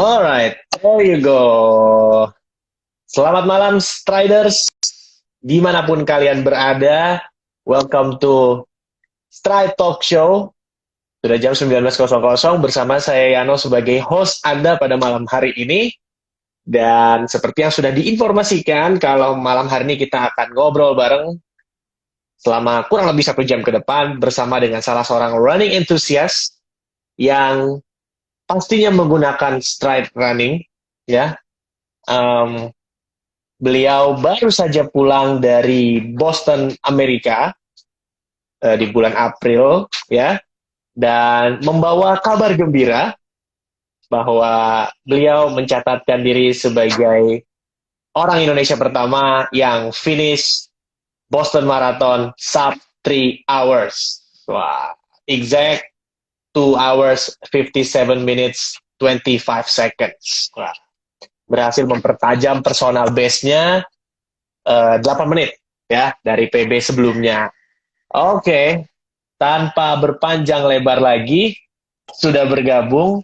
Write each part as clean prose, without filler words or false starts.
Alright, there you go. Selamat malam Striders, dimanapun kalian berada. Welcome to Stride Talk Show. Sudah jam 19.00 bersama saya Yano sebagai host Anda pada malam hari ini. Dan seperti yang sudah diinformasikan, kalau malam hari ini kita akan ngobrol bareng selama kurang lebih 1 jam ke depan bersama dengan salah seorang running enthusiast yang pastinya menggunakan stride running, ya. Beliau baru saja pulang dari Boston, Amerika, di bulan April, ya, dan membawa kabar gembira bahwa beliau mencatatkan diri sebagai orang Indonesia pertama yang finish Boston Marathon sub 3 hours. Wah, exact 2 hours 57 minutes 25 seconds. Wah, berhasil mempertajam personal best-nya 8 menit ya dari PB sebelumnya. Oke, tanpa berpanjang lebar lagi, sudah bergabung.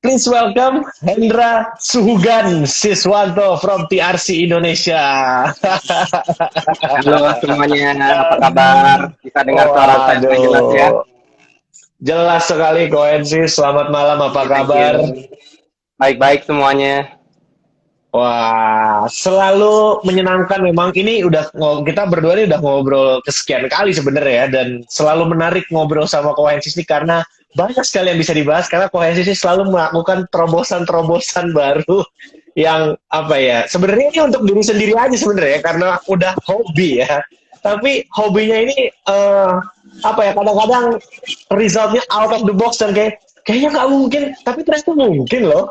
Please welcome Hendra Suhugan Siswanto from TRC Indonesia. Halo semuanya, apa kabar? Bisa dengar suara saya dengan jelas ya? Jelas sekali, Koensis. Selamat malam, apa kabar? Baik-baik semuanya. Wah, selalu menyenangkan memang. Ini kita berdua ini udah ngobrol kesekian kali sebenarnya ya, dan selalu menarik ngobrol sama Koensis ini karena banyak sekali yang bisa dibahas karena Koensis ini selalu melakukan terobosan-terobosan baru yang apa ya? Sebenarnya ini untuk diri sendiri aja sebenarnya karena udah hobi ya. Tapi hobinya ini apa ya? Kadang-kadang resultnya out of the box dan kayaknya nggak mungkin, tapi ternyata mungkin loh.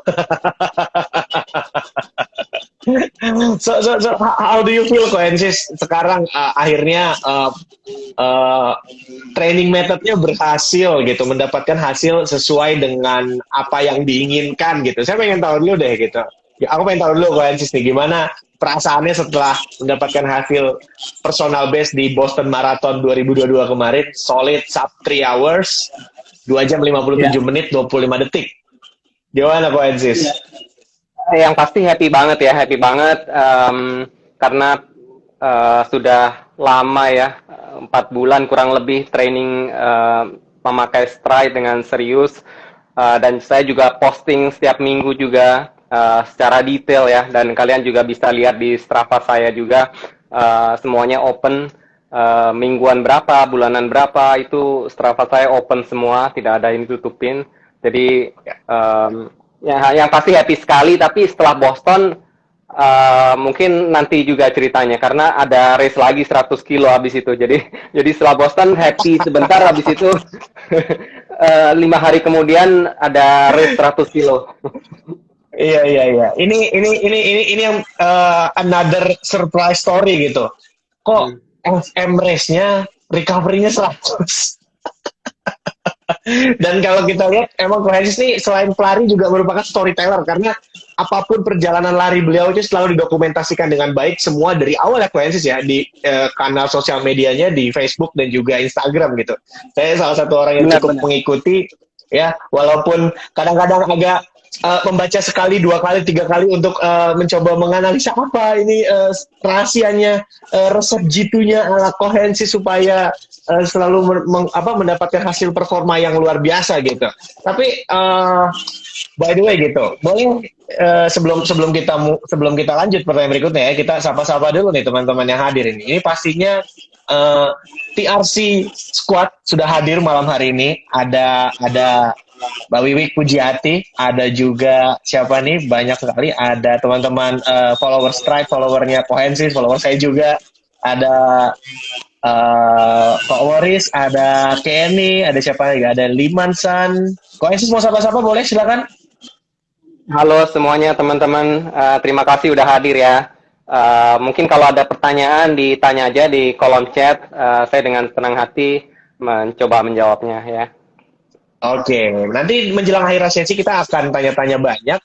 So, how do you feel, Koensis? Sekarang akhirnya training methodnya berhasil gitu, mendapatkan hasil sesuai dengan apa yang diinginkan gitu. Saya pengen tahu dulu deh gitu. Ya, aku pengen tahu dulu, Koensis nih, gimana perasaannya setelah mendapatkan hasil personal best di Boston Marathon 2022 kemarin, solid sub 3 hours, 2 jam 57 menit 25 detik. Gimana, Koensis? Yang pasti happy banget ya, karena sudah lama ya, 4 bulan kurang lebih training memakai stride dengan serius, dan saya juga posting setiap minggu juga secara detail ya, dan kalian juga bisa lihat di Strava saya juga, semuanya open, mingguan berapa, bulanan berapa, itu Strava saya open semua, tidak ada yang ditutupin. Jadi ya, yang pasti happy sekali, tapi setelah Boston mungkin nanti juga ceritanya karena ada race lagi 100 kilo habis itu. Jadi setelah Boston happy sebentar, habis itu 5 hari kemudian ada race 100 kilo. Iya. Ini yang another surprise story gitu. Kok FM race-nya recovery-nya 100? Dan kalau kita lihat, emang Koensis ini selain pelari juga merupakan storyteller karena apapun perjalanan lari beliau itu selalu didokumentasikan dengan baik semua dari awal ya Koensis ya, di kanal sosial medianya di Facebook dan juga Instagram gitu. Saya salah satu orang yang cukup mengikuti ya, walaupun kadang-kadang agak membaca sekali, 2 kali, 3 kali untuk mencoba menganalisa apa ini rahasianya, resep jitu-nya ala Koensis supaya selalu mendapatkan hasil performa yang luar biasa gitu. Tapi by the way gitu, boleh sebelum kita lanjut pertanyaan berikutnya ya, kita sapa-sapa dulu nih teman-teman yang hadir ini. Ini pastinya TRC Squad sudah hadir malam hari ini. Ada Mbak Wiwik Pujiati, ada juga siapa nih, banyak sekali, ada teman-teman follower Stride, followernya Koensis, follower saya juga, ada Kok Waris, ada Kenny, ada siapa lagi, ada Limansan. Koensis mau sapa-sapa boleh, silakan. Halo semuanya teman-teman, terima kasih udah hadir ya. Mungkin kalau ada pertanyaan ditanya aja di kolom chat, saya dengan senang hati mencoba menjawabnya ya. Oke, nanti menjelang akhir sesi kita akan tanya-tanya banyak.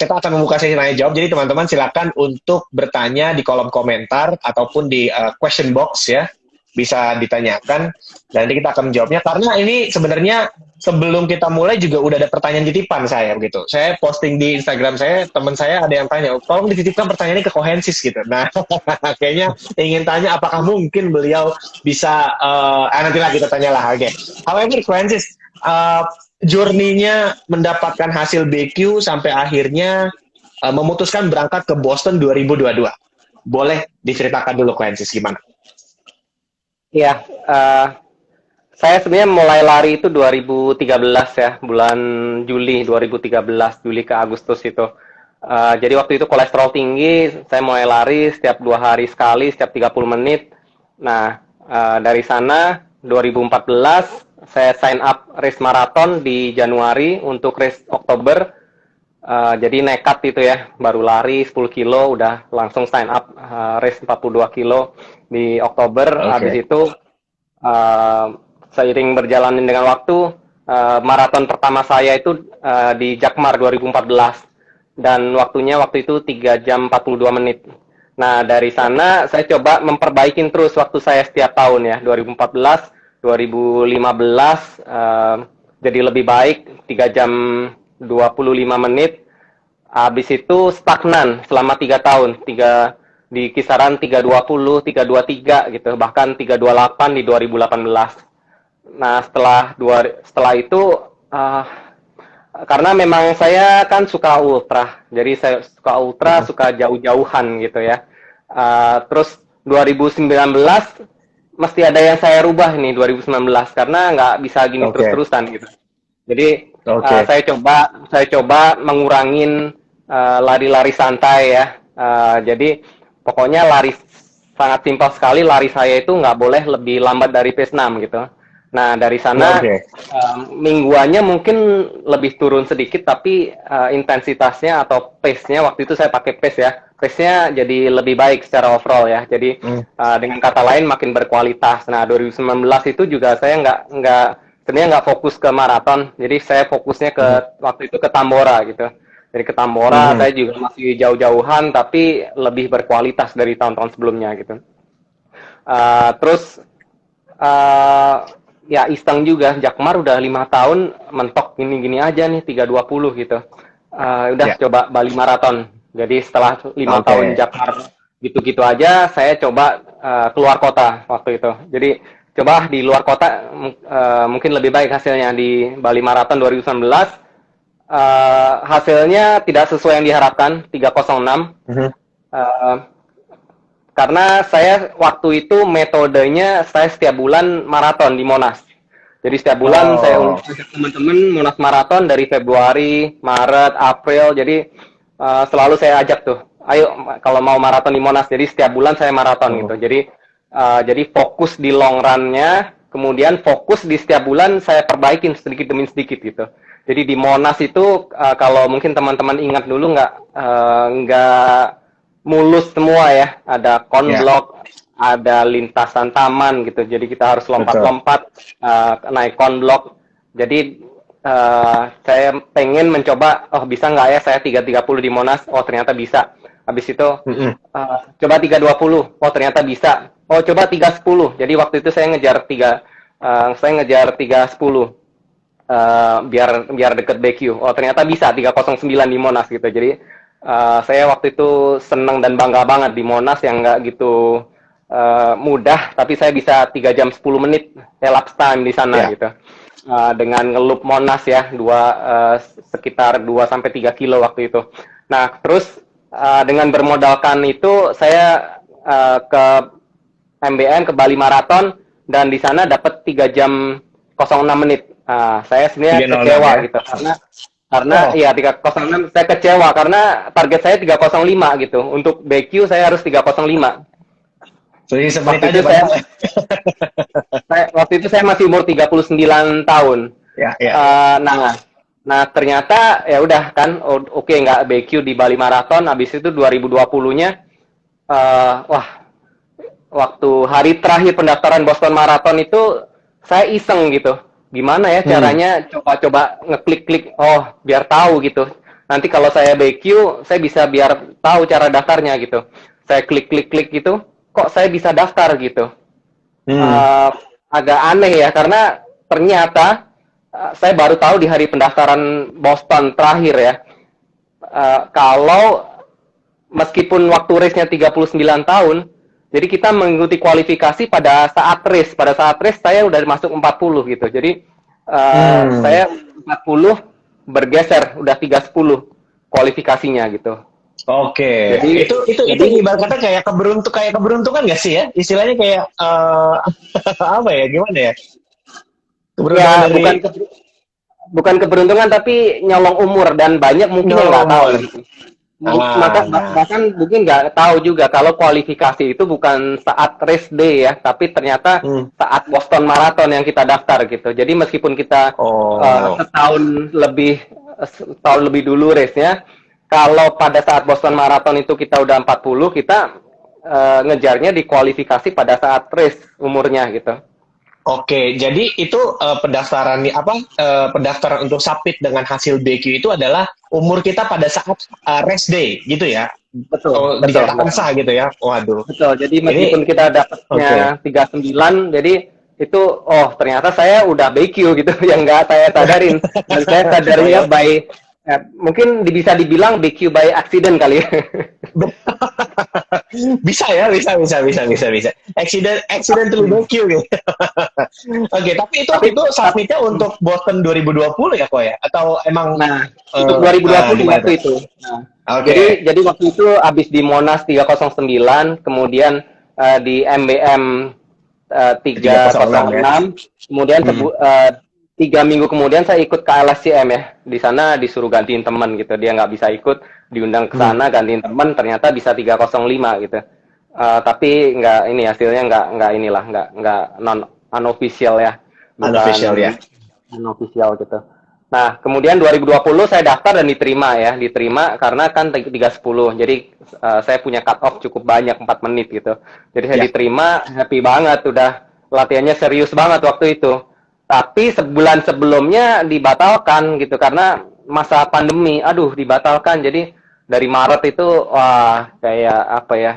Kita akan membuka sesi tanya jawab. Jadi teman-teman silakan untuk bertanya di kolom komentar ataupun di question box ya. bisa ditanyakan dan nanti kita akan menjawabnya karena ini sebenarnya sebelum kita mulai juga udah ada pertanyaan titipan saya gitu. Saya posting di Instagram saya, teman saya ada yang tanya, tolong dititipkan pertanyaan ini ke Kohensis gitu. Nah, kayaknya ingin tanya apakah mungkin beliau bisa nanti lah kita tanyalah. Oke. However, Kohensis journey-nya mendapatkan hasil BQ sampai akhirnya memutuskan berangkat ke Boston 2022. Boleh diceritakan dulu Kohensis gimana? Iya, saya sebenarnya mulai lari itu 2013 ya, bulan Juli 2013, Juli ke Agustus itu. Jadi waktu itu kolesterol tinggi, saya mulai lari setiap 2 hari sekali, setiap 30 menit. Nah, dari sana 2014 saya sign up race marathon di Januari untuk race Oktober. Jadi nekat itu ya, baru lari 10 kilo, udah langsung sign up race 42 kilo di Oktober. Habis itu seiring berjalan dengan waktu, maraton pertama saya itu di Jakmar 2014 dan waktunya waktu itu 3 jam 42 menit. Nah, dari sana saya coba memperbaikin terus waktu saya setiap tahun ya, 2014, 2015 jadi lebih baik 3 jam 25 menit. Habis itu stagnan selama 3 tahun, di kisaran 320, 323 gitu, bahkan 328 di 2018. Nah, setelah itu karena memang saya kan suka ultra, jadi saya suka ultra, suka jauh-jauhan gitu ya. Terus 2019 mesti ada yang saya rubah nih 2019 karena nggak bisa gini terus-terusan gitu. Jadi saya coba mengurangin lari-lari santai ya. Jadi pokoknya lari sangat simpel sekali, lari saya itu nggak boleh lebih lambat dari pace 6 gitu. Nah, dari sana mingguannya mungkin lebih turun sedikit, tapi intensitasnya atau pace-nya, waktu itu saya pakai pace ya, pace-nya jadi lebih baik secara overall ya. Jadi dengan kata lain makin berkualitas. Nah, 2019 itu juga saya sebenarnya nggak fokus ke maraton, jadi saya fokusnya waktu itu ke Tambora gitu. Jadi ke Tambora saya juga masih jauh-jauhan, tapi lebih berkualitas dari tahun-tahun sebelumnya gitu. Terus ya iseng juga, Jakmar udah 5 tahun mentok gini-gini aja nih 320 gitu. Udah coba Bali Marathon. Jadi setelah 5 tahun Jakmar gitu-gitu aja, saya coba keluar kota waktu itu. Jadi coba di luar kota mungkin lebih baik hasilnya. Di Bali Marathon 2019 hasilnya tidak sesuai yang diharapkan, 306. Karena saya waktu itu metodenya saya setiap bulan maraton di Monas. Jadi setiap bulan saya ajak teman-teman Monas maraton dari Februari, Maret, April. Jadi selalu saya ajak tuh, ayo kalau mau maraton di Monas. Jadi setiap bulan saya maraton gitu. Jadi fokus di long run-nya, kemudian fokus di setiap bulan saya perbaikin sedikit demi sedikit gitu. Jadi di Monas itu kalau mungkin teman-teman ingat dulu nggak mulus semua ya, ada konblok, ada lintasan taman gitu, jadi kita harus lompat-lompat naik konblok. Jadi saya pengen mencoba, bisa nggak ya saya 330 di Monas, ternyata bisa. Habis itu coba 320, ternyata bisa. Coba 310, jadi waktu itu saya ngejar 310 biar deket BQ. Ternyata bisa 309 di Monas gitu. Jadi saya waktu itu senang dan bangga banget di Monas yang nggak gitu mudah, tapi saya bisa 3 jam 10 menit elapsed time di sana gitu. Dengan ngelup Monas ya, sekitar 2-3 kilo waktu itu. Nah, terus dengan bermodalkan itu saya ke MBN, ke Bali Marathon, dan di sana dapat 3 jam 06 menit. Saya sebenarnya kecewa gitu karena ya 306 saya kecewa karena target saya 305 gitu. Untuk BQ saya harus 305. Jadi waktu itu waktu itu saya masih umur 39 tahun. Nah ternyata ya udah kan oke, nggak BQ di Bali Marathon. Habis itu 2020-nya waktu hari terakhir pendaftaran Boston Marathon itu saya iseng gitu. Gimana ya caranya, coba-coba ngeklik-klik, biar tahu gitu. Nanti kalau saya BQ, saya bisa biar tahu cara daftarnya gitu. Saya klik-klik-klik gitu, kok saya bisa daftar gitu. Hmm. uh, agak aneh ya, karena ternyata saya baru tahu di hari pendaftaran Boston terakhir ya, kalau meskipun waktu race-nya 39 tahun, jadi kita mengikuti kualifikasi pada saat race saya udah masuk 40 gitu. Jadi Hmm. saya 40 bergeser udah 310 kualifikasinya gitu. Oke, Jadi itu jadi ibarat kata kayak keberuntungan nggak sih ya? Istilahnya kayak apa ya? Gimana ya? Keberuntungan ya dari bukan keberuntungan tapi nyolong umur, dan banyak mungkin yang nggak tahu nomor. gitu. Maka Ah, bahkan mungkin nggak tahu juga kalau kualifikasi itu bukan saat race day ya, tapi ternyata hmm. saat Boston Marathon yang kita daftar gitu. Jadi meskipun kita Oh, setahun lebih dulu race-nya, kalau pada saat Boston Marathon itu kita udah 40, kita ngejarnya di kualifikasi pada saat race umurnya gitu. oke. Jadi itu pendaftaran pendaftaran untuk submit dengan hasil BQ itu adalah umur kita pada saat race day, gitu ya? Betul, Oh, betul, dinyatakan betul. sah gitu ya? Waduh, Betul, jadi ini meskipun kita oke. dapatnya 39, jadi itu, oh ternyata saya udah BQ gitu, yang nggak saya sadarin. Dan saya Oh sadarnya ya, mungkin bisa dibilang BQ by accident kali ya. bisa ya, bisa. Accidentally BQ gitu. Oke, tapi tapi, itu tapi, submitnya untuk Boston 2020 ya kok ya? Atau emang nah, untuk 2020 gimana tuh? waktu itu. Nah, Oke, jadi waktu itu habis di Monas 309, kemudian di MBM 306 ya. 306, kemudian Hmm. 3 minggu kemudian saya ikut ke LSCM ya. Di sana disuruh gantiin teman gitu. Dia nggak bisa ikut, diundang ke Hmm. sana gantiin teman, ternyata bisa 305 gitu. Tapi nggak, ini hasilnya nggak inilah, nggak unofficial ya, Unofficial bukan ya. unofficial gitu. Nah, kemudian 2020 saya daftar dan diterima ya, diterima karena kan 310. Jadi saya punya cut off cukup banyak, 4 menit gitu. Jadi saya Ya. diterima, happy banget, udah latihannya serius banget waktu itu. Tapi sebulan sebelumnya dibatalkan gitu karena masa pandemi. Aduh, dibatalkan. Jadi dari Maret itu wah, kayak apa ya?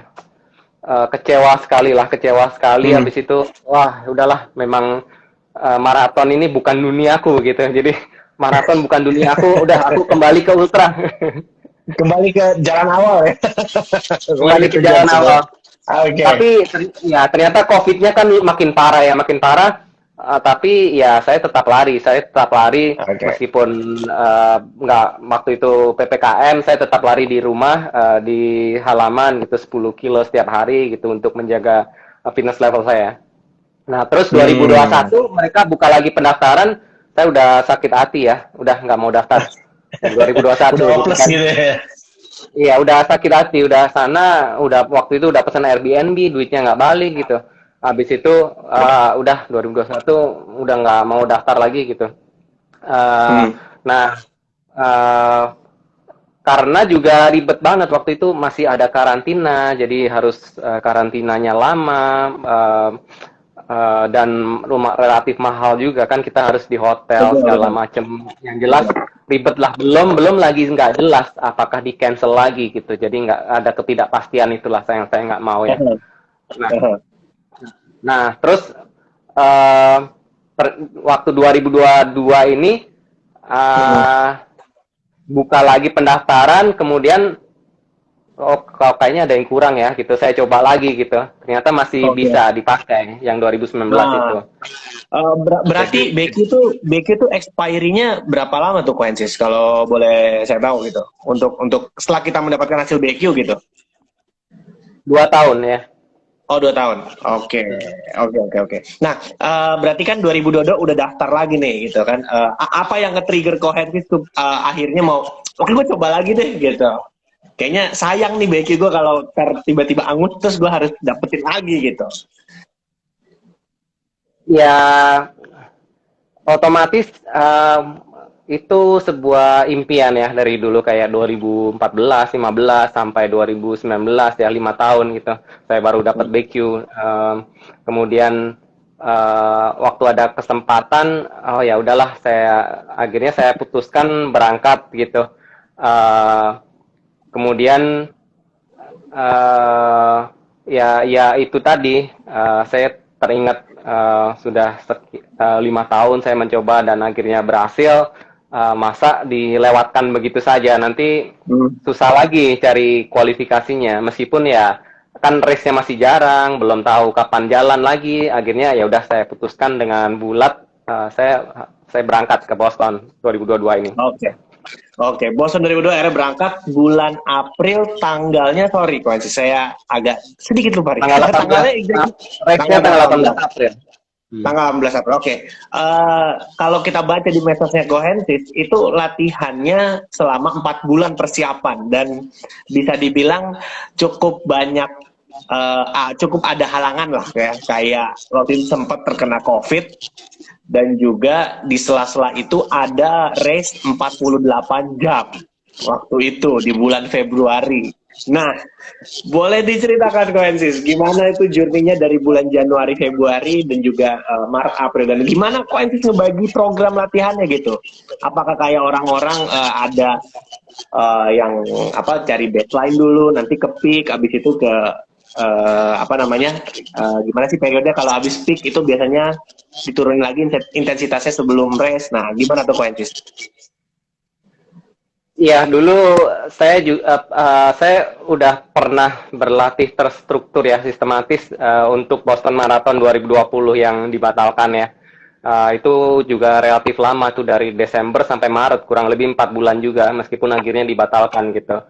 Kecewa sekali lah, kecewa sekali. Hmm. Habis itu wah, udahlah, memang maraton ini bukan duniaku gitu. Jadi maraton bukan duniaku, udah aku kembali ke ultra. Kembali ke jalan awal ya. Kembali Kembali ke ke tujuan jalan semula. awal. Oke. Tapi ya ternyata COVID-nya kan makin parah ya, makin parah. Tapi ya saya tetap lari Oke. meskipun nggak, waktu itu PPKM, saya tetap lari di rumah, di halaman gitu 10 kilo setiap hari gitu untuk menjaga fitness level saya. Nah, terus Hmm. 2021 mereka buka lagi pendaftaran, saya udah sakit hati ya, udah nggak mau daftar. 2021 Udah gitu hopeless kan. gitu ya. Iya, udah sakit hati, udah sana, udah waktu itu udah pesan Airbnb, duitnya nggak balik gitu. Habis itu udah 2021 udah nggak mau daftar lagi gitu. Eh, Hmm. nah, eh, karena juga ribet banget waktu itu, masih ada karantina, jadi harus karantinanya lama, dan rumah relatif mahal juga kan, kita harus di hotel Betul, segala betul. macem. Yang jelas ribet lah, belum belum lagi nggak jelas apakah di cancel lagi gitu. Jadi nggak ada ketidakpastian, itulah saya nggak mau ya. Nah, terus eh, waktu 2022 ini Hmm. eh, buka lagi pendaftaran, kemudian oh kayaknya ada yang kurang ya gitu. Saya coba lagi gitu. Ternyata masih Oke. bisa dipakai yang 2019 Nah, itu. berarti Jadi BQ tuh expiry-nya berapa lama tuh Quensis kalau boleh saya tahu gitu. Untuk setelah kita mendapatkan hasil BQ gitu. 2 tahun ya. Oh, 2 tahun. Oke, oke. Nah, berarti kan 2022 udah daftar lagi nih, gitu kan. Apa yang nge-trigger Cohensis tuh akhirnya mau, oke gue coba lagi deh, gitu. Kayaknya sayang nih Becky gue kalau tiba-tiba angus terus gue harus dapetin lagi gitu. Ya otomatis itu sebuah impian ya dari dulu, kayak 2014, 15 sampai 2019 ya, 5 tahun gitu. Saya baru dapat BQ. Kemudian waktu ada kesempatan, oh ya udahlah, akhirnya saya putuskan berangkat gitu. Eh, kemudian ya itu tadi, saya teringat sudah 5 tahun saya mencoba dan akhirnya berhasil. Masa dilewatkan begitu saja, nanti susah lagi cari kualifikasinya, meskipun ya kan race-nya masih jarang, belum tahu kapan jalan lagi. Akhirnya ya udah saya putuskan dengan bulat, saya berangkat ke Boston 2022 ini. Oke, Boston 2022 akhirnya berangkat bulan April, tanggalnya sorry Quincy, saya agak sedikit lupa. Tanggalnya race-nya tanggal 18 April. Tanggal 18 April, oke. Kalau kita baca di medsosnya Gohensis, itu latihannya selama 4 bulan persiapan, dan bisa dibilang cukup banyak, cukup ada halangan lah ya. Kayak waktu itu sempat terkena COVID, dan juga di sela-sela itu ada race 48 jam waktu itu di bulan Februari. Nah, boleh diceritakan Koensis, gimana itu journey-nya dari bulan Januari, Februari, dan juga Maret, April, dan gimana Koensis ngebagi program latihannya gitu? Apakah kayak orang-orang ada yang cari baseline dulu, nanti ke peak, abis itu ke gimana sih periode kalau habis peak itu biasanya diturunin lagi intensitasnya sebelum race. Nah, gimana tuh Koensis? Iya, dulu saya udah pernah berlatih terstruktur ya, sistematis untuk Boston Marathon 2020 yang dibatalkan ya. Itu juga relatif lama tuh, dari Desember sampai Maret, kurang lebih 4 bulan juga, meskipun akhirnya dibatalkan gitu.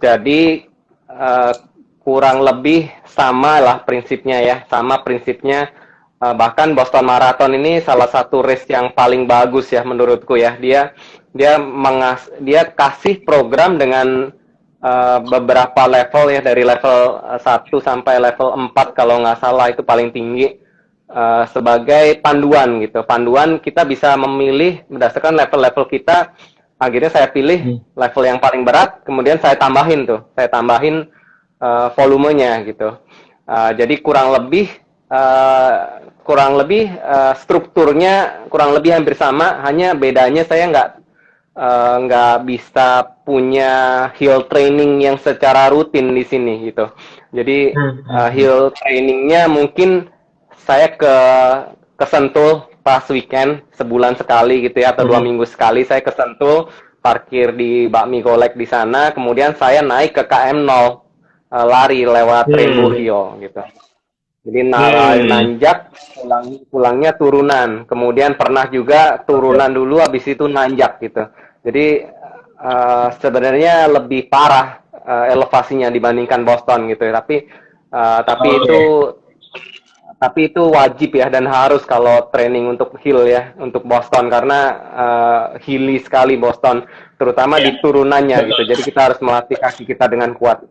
Jadi kurang lebih sama lah prinsipnya ya, sama prinsipnya. Bahkan Boston Marathon ini salah satu race yang paling bagus ya menurutku ya. Dia kasih program dengan beberapa level ya, dari level 1 sampai level 4 kalau nggak salah, itu paling tinggi, sebagai panduan gitu. Panduan kita bisa memilih berdasarkan level-level kita. Akhirnya saya pilih level yang paling berat, kemudian saya tambahin volumenya gitu. Jadi kurang lebih strukturnya kurang lebih hampir sama, hanya bedanya saya nggak bisa punya hill training yang secara rutin di sini gitu. Jadi hill trainingnya mungkin saya ke Sentul pas weekend, sebulan sekali gitu ya, atau 2 minggu sekali saya ke Sentul, parkir di Bakmi Golek di sana, kemudian saya naik ke KM0, lari lewat Rainbow Hill gitu. Jadi nanjak, pulangnya turunan. Kemudian pernah juga turunan dulu, habis itu nanjak gitu. Jadi sebenarnya lebih parah elevasinya dibandingkan Boston gitu ya. Tapi itu wajib ya, dan harus kalau training untuk hill ya, untuk Boston, karena hilly sekali Boston, terutama di turunannya gitu. Jadi kita harus melatih kaki kita dengan kuat.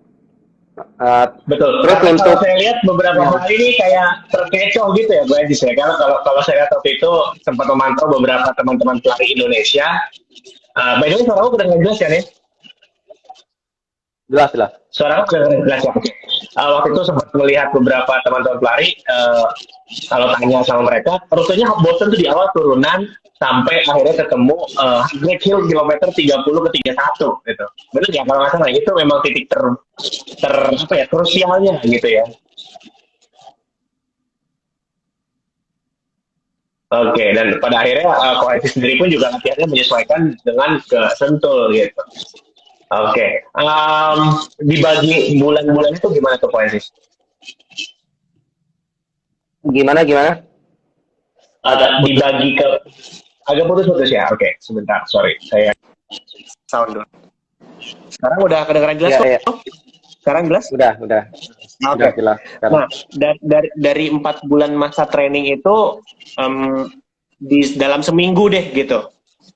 Betul. Terus kalau saya lihat beberapa hari ini kayak terkecoh gitu ya, Bu Edis ya. Karena kalau saya lihat waktu itu sempat memantau beberapa teman-teman pelari Indonesia. By the way, suara aku kedengeran jelas ya nih? Jelas. Suara aku kedengeran jelas ya. Waktu itu sempat melihat beberapa teman-teman pelari. Kalau tanya sama mereka, rutenya Boston tuh di awal turunan sampai akhirnya ketemu Great Hill kilometer 30 ke 31 gitu. Benar ya kalau nggak salah, itu memang titik krusialnya gitu ya. Oke, dan pada akhirnya Koensis sendiri pun juga latihannya menyesuaikan dengan ke Sentul gitu. Oke, dibagi bulan-bulan itu gimana tuh Koensis? Gimana? Dibagi ke agak putus-putus ya. Oke, sebentar, sorry, saya sound dulu. Sekarang udah kedengeran jelas kok? Ya. Sekarang jelas? Udah. Oke. Jelas. Nah, dari 4 bulan masa training itu di dalam seminggu deh gitu.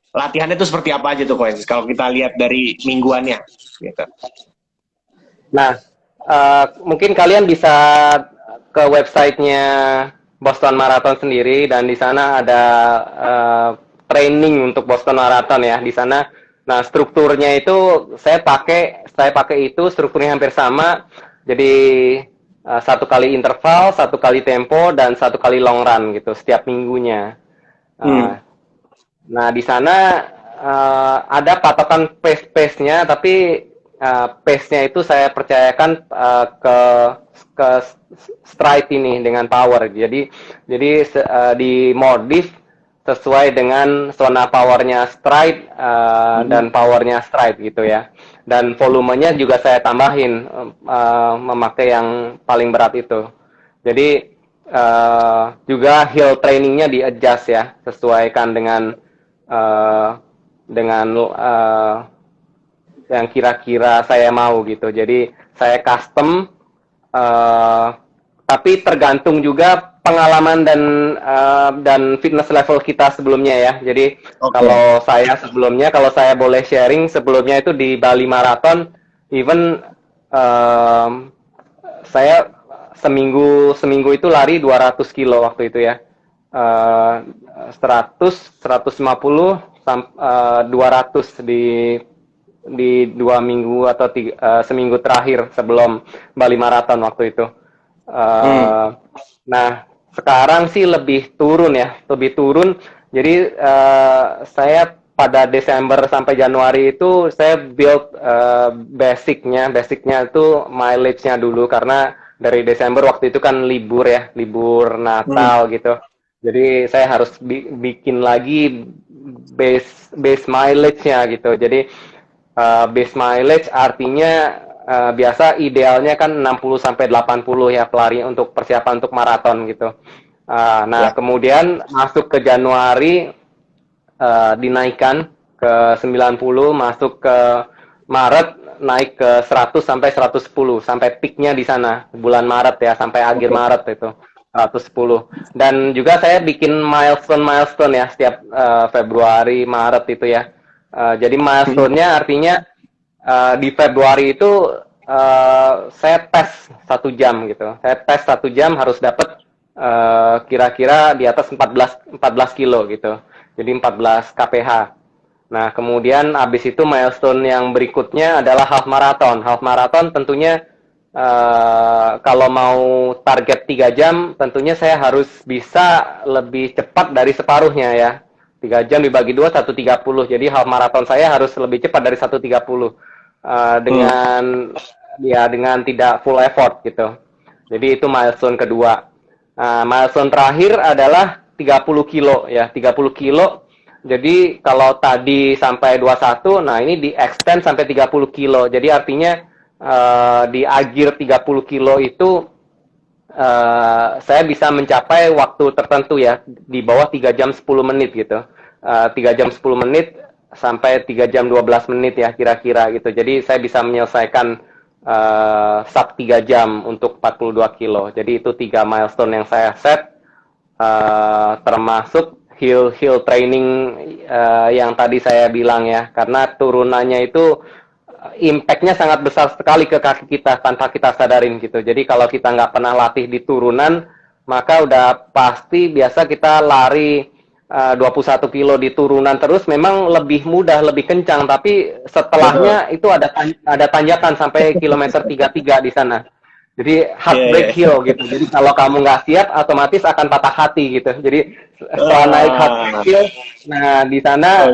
Latihannya itu seperti apa aja tuh Koensis? Kalau kita lihat dari mingguannya gitu. Nah, mungkin kalian bisa ke websitenya Boston Marathon sendiri, dan di sana ada training untuk Boston Marathon ya di sana. Nah, strukturnya itu saya pakai itu strukturnya hampir sama. Jadi 1 kali interval, 1 kali tempo, dan 1 kali long run gitu setiap minggunya. Nah, di sana ada patokan pace-nya, tapi pace-nya itu saya percayakan ke stride ini dengan power. Jadi dimodif sesuai dengan zona powernya stride dan powernya stride gitu ya. Dan volumenya juga saya tambahin memakai yang paling berat itu. Jadi juga heel trainingnya di adjust ya, sesuaikan dengan yang kira-kira saya mau gitu. Jadi saya custom, tapi tergantung juga pengalaman dan fitness level kita sebelumnya ya. Jadi kalau saya boleh sharing sebelumnya itu di Bali Marathon, even saya seminggu itu lari 200 kilo waktu itu ya. 150 200 di 2 minggu atau seminggu terakhir sebelum Bali Marathon waktu itu. Nah, sekarang sih lebih turun ya, lebih turun. Jadi saya pada Desember sampai Januari itu saya build basicnya itu mileage-nya dulu, karena dari Desember waktu itu kan libur ya, libur Natal gitu. Jadi saya harus bikin lagi base mileage-nya gitu. Jadi base mileage artinya biasa idealnya kan 60 sampai 80 ya pelari untuk persiapan untuk maraton gitu. Kemudian masuk ke Januari dinaikkan ke 90, masuk ke Maret naik ke 100 sampai 110 sampai peaknya di sana bulan Maret ya, sampai akhir Maret itu 110. Dan juga saya bikin milestone ya setiap Februari Maret itu ya. Jadi milestone-nya artinya di Februari itu saya tes 1 jam gitu. Saya tes 1 jam harus dapat kira-kira di atas 14 kilo gitu. Jadi 14 kph. Nah, kemudian habis itu milestone yang berikutnya adalah half marathon. Half marathon tentunya kalau mau target 3 jam, tentunya saya harus bisa lebih cepat dari separuhnya ya. 3 jam dibagi 2, 1:30. Jadi half marathon saya harus lebih cepat dari 1:30 dengan tidak full effort gitu. Jadi itu milestone kedua. Milestone terakhir adalah 30 kilo ya, 30 kilo. Jadi kalau tadi sampai 21, nah ini di extend sampai 30 kilo. Jadi artinya di akhir 30 kilo itu saya bisa mencapai waktu tertentu ya, di bawah 3 jam 10 menit gitu. 3 jam 10 menit sampai 3 jam 12 menit ya kira-kira gitu. Jadi saya bisa menyelesaikan sub 3 jam untuk 42 kilo. Jadi itu 3 milestone yang saya set, termasuk heel training yang tadi saya bilang ya, karena turunannya itu impact-nya sangat besar sekali ke kaki kita tanpa kita sadarin gitu. Jadi kalau kita nggak pernah latih di turunan, maka udah pasti biasa kita lari 21 kilo di turunan terus memang lebih mudah, lebih kencang, tapi setelahnya itu ada tanjakan sampai kilometer 33 di sana. Jadi heartbreak hill gitu. Jadi kalau kamu nggak siap, otomatis akan patah hati gitu. Jadi setelah naik heartbreak hill, nah di sana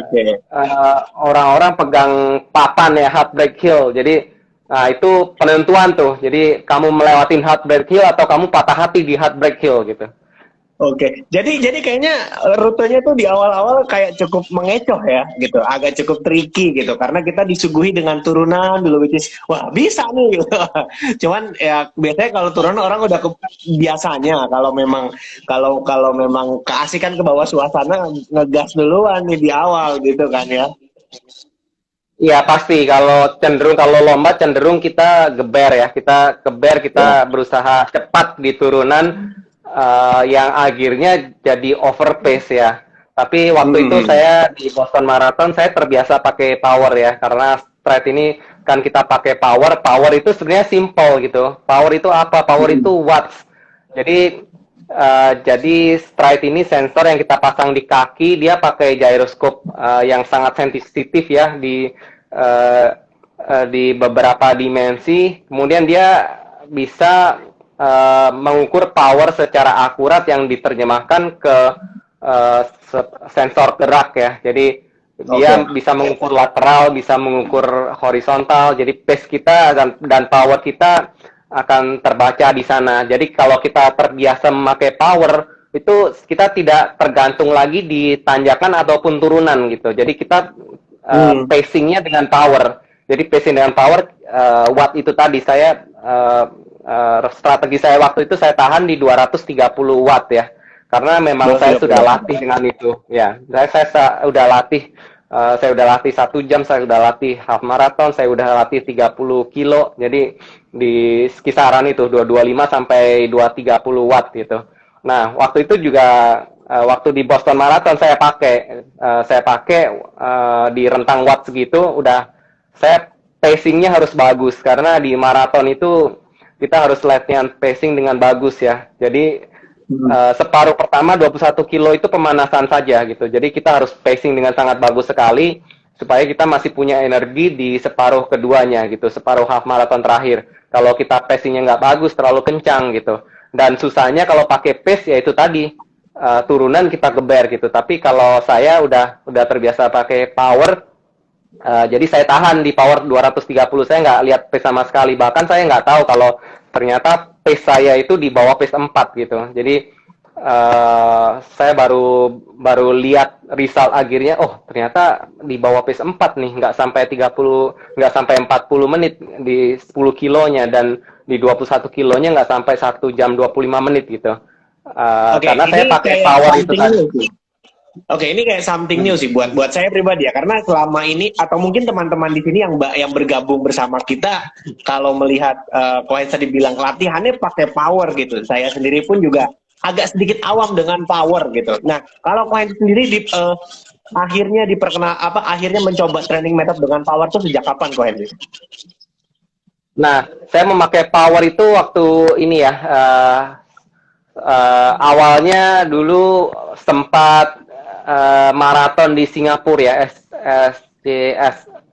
orang-orang pegang papan ya, heartbreak hill. Jadi nah itu penentuan tuh. Jadi kamu melewatin heartbreak hill atau kamu patah hati di heartbreak hill gitu. Oke, jadi kayaknya rutenya tuh di awal-awal kayak cukup mengecoh ya, gitu, agak cukup tricky gitu, karena kita disuguhi dengan turunan dulu, which is, wah bisa nih, gitu. Cuman ya biasanya kalau turunan orang udah biasanya, kalau memang keasikan ke bawah suasana, ngegas duluan nih di awal gitu kan ya. Iya pasti, kalau lomba cenderung kita geber ya, kita berusaha cepat di turunan. Yang akhirnya jadi overpace ya. Tapi waktu itu saya di Boston Marathon saya terbiasa pakai power ya, karena stride ini kan kita pakai power. Power itu sebenarnya simple gitu. Power itu apa? Power itu watts. Jadi stride ini sensor yang kita pasang di kaki, dia pakai gyroscope yang sangat sensitif ya di beberapa dimensi. Kemudian dia bisa mengukur power secara akurat yang diterjemahkan ke sensor gerak ya. Jadi Dia bisa mengukur lateral, bisa mengukur horizontal. Jadi pace kita dan power kita akan terbaca di sana. Jadi kalau kita terbiasa memakai power, itu kita tidak tergantung lagi di tanjakan ataupun turunan gitu. Jadi kita pacingnya dengan power. Jadi pacing dengan power, watt itu tadi saya strategi saya waktu itu saya tahan di 230 watt ya. Karena memang saya sudah latih dengan itu. Ya, saya udah latih. Saya udah latih 1 jam, saya udah latih half marathon, saya udah latih 30 kilo. Jadi di kisaran itu 225 sampai 230 watt gitu. Nah, waktu itu juga waktu di Boston Marathon saya pakai di rentang watt segitu udah saya pacingnya harus bagus karena di maraton itu kita harus latihan pacing dengan bagus ya. Jadi separuh pertama 21 kilo itu pemanasan saja gitu. Jadi kita harus pacing dengan sangat bagus sekali supaya kita masih punya energi di separuh keduanya gitu, separuh half marathon terakhir. Kalau kita pacingnya nggak bagus, terlalu kencang gitu. Dan susahnya kalau pakai pace ya itu tadi turunan kita geber gitu. Tapi kalau saya udah terbiasa pakai power, jadi saya tahan di power 230, saya nggak lihat pace sama sekali. Bahkan saya nggak tahu kalau ternyata pace saya itu di bawah pace 4 gitu. Jadi saya baru lihat result akhirnya, oh ternyata di bawah pace 4 nih, nggak sampai 40 menit di 10 kilonya dan di 21 kilonya nggak sampai 1 jam 25 menit gitu. Karena saya pakai power itu tadi. Oke, ini kayak something new sih buat saya pribadi ya, karena selama ini atau mungkin teman-teman di sini yang bergabung bersama kita, kalau melihat Cohen tadi bilang latihannya pakai power gitu, saya sendiri pun juga agak sedikit awam dengan power gitu. Nah, kalau Cohen sendiri akhirnya mencoba training method dengan power tuh sejak kapan Cohen? Nah, saya memakai power itu waktu ini ya. Awalnya dulu sempat maraton di Singapura ya,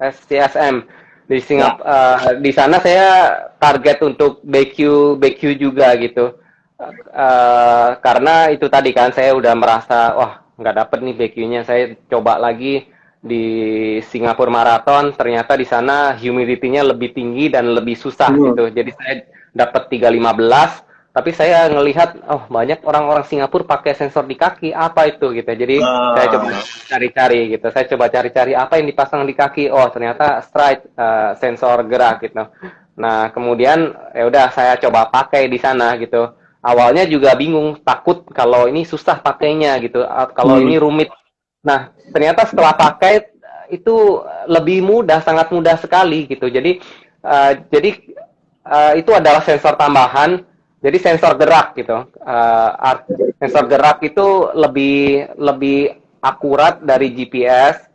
SCSM di Singapura. Di sana saya target untuk BQ juga gitu. Karena itu tadi kan saya udah merasa wah nggak dapet nih BQ-nya, saya coba lagi di Singapura Marathon, ternyata di sana humidity-nya lebih tinggi dan lebih susah gitu. Jadi saya dapat 3:15, tapi saya ngelihat oh banyak orang-orang Singapura pakai sensor di kaki, apa itu gitu. Jadi saya coba cari-cari gitu. Saya coba cari-cari apa yang dipasang di kaki. Oh, ternyata Stride sensor gerak gitu. Nah, kemudian ya udah saya coba pakai di sana gitu. Awalnya juga bingung, takut kalau ini susah pakainya gitu. Kalau ini rumit. Nah, ternyata setelah pakai itu lebih mudah, sangat mudah sekali gitu. Jadi itu adalah sensor tambahan. Jadi sensor gerak gitu. Sensor gerak itu lebih akurat dari GPS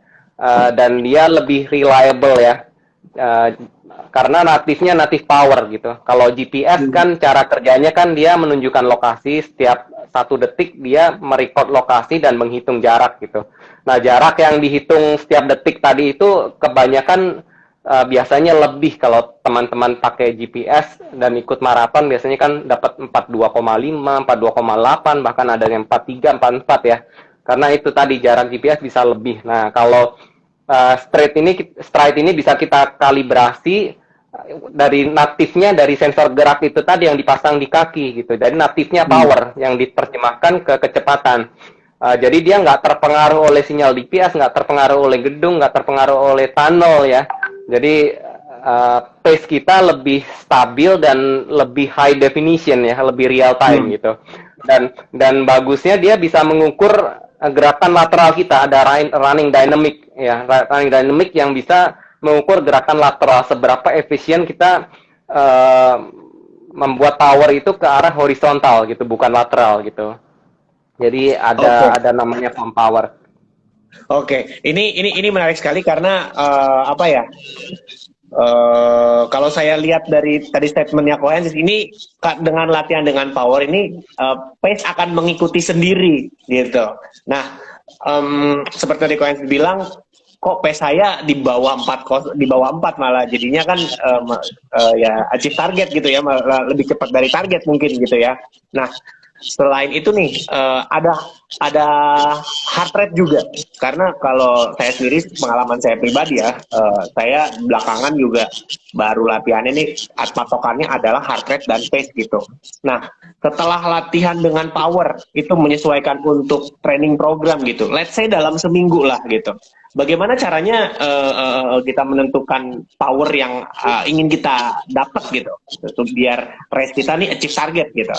dan dia lebih reliable ya. Karena native power gitu. Kalau GPS kan cara kerjanya kan dia menunjukkan lokasi, setiap 1 detik dia merecord lokasi dan menghitung jarak gitu. Nah, jarak yang dihitung setiap detik tadi itu kebanyakan biasanya lebih kalau teman-teman pakai GPS dan ikut maraton biasanya kan dapat 42,5, 42,8, bahkan ada yang 43, 44 ya. Karena itu tadi jarak GPS bisa lebih. Nah, kalau stride ini bisa kita kalibrasi dari natifnya dari sensor gerak itu tadi yang dipasang di kaki gitu. Dari natifnya power yang diterjemahkan ke kecepatan. Jadi dia nggak terpengaruh oleh sinyal GPS, nggak terpengaruh oleh gedung, nggak terpengaruh oleh tunnel ya. Jadi pace kita lebih stabil dan lebih high definition ya, lebih real time gitu. Dan bagusnya dia bisa mengukur gerakan lateral kita, ada running dynamic ya, running dynamic yang bisa mengukur gerakan lateral seberapa efisien kita membuat power itu ke arah horizontal gitu, bukan lateral gitu. Jadi ada namanya pump power. Oke, ini menarik sekali karena apa ya? Kalau saya lihat dari tadi statementnya Cohen ini dengan latihan dengan power ini pace akan mengikuti sendiri gitu. Nah, seperti tadi Cohen bilang, kok pace saya di bawah 4 malah jadinya kan ya achieve target gitu ya, malah lebih cepat dari target mungkin gitu ya. Nah, Selain itu nih, ada heart rate juga. Karena kalau saya sendiri, pengalaman saya pribadi ya, saya belakangan juga baru latihannya nih, patokannya adalah heart rate dan pace gitu. Nah, setelah latihan dengan power, itu menyesuaikan untuk training program gitu. Let's say dalam seminggu lah gitu. Bagaimana caranya kita menentukan power yang ingin kita dapat gitu, untuk biar race kita nih achieve target gitu.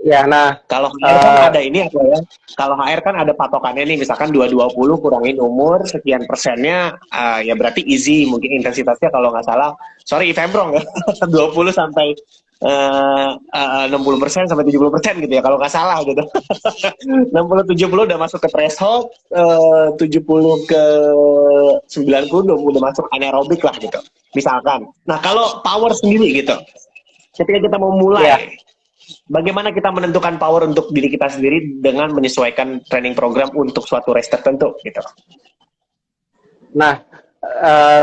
Ya, nah, Kalau HR kan ada ini apa ya? Kalau HR kan ada patokannya nih, misalkan 220 kurangin umur sekian persennya, ya berarti easy. Mungkin intensitasnya kalau nggak salah, sorry if I'm wrong ya, 20 sampai 60% sampai 70% gitu ya, kalau nggak salah gitu. 60-70 udah masuk ke threshold, 70 ke 90 udah masuk anaerobik lah gitu, misalkan. Nah kalau power sendiri gitu, ketika kita mau mulai, ya. bagaimana kita menentukan power untuk diri kita sendiri dengan menyesuaikan training program untuk suatu race tertentu gitu. Nah,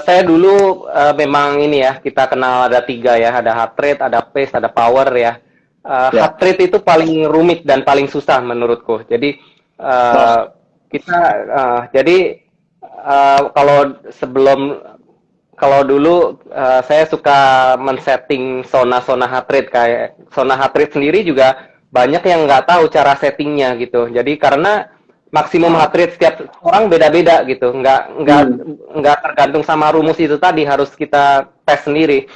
saya dulu memang ini ya, kita kenal ada 3 ya, ada heart rate, ada pace, ada power ya. Heart rate itu paling rumit dan paling susah menurutku. Jadi kalau dulu saya suka men-setting zona-zona heart rate, kayak zona heart rate sendiri juga banyak yang nggak tahu cara settingnya gitu. Jadi karena maksimum heart rate setiap orang beda-beda gitu, nggak tergantung sama rumus itu tadi, harus kita tes sendiri.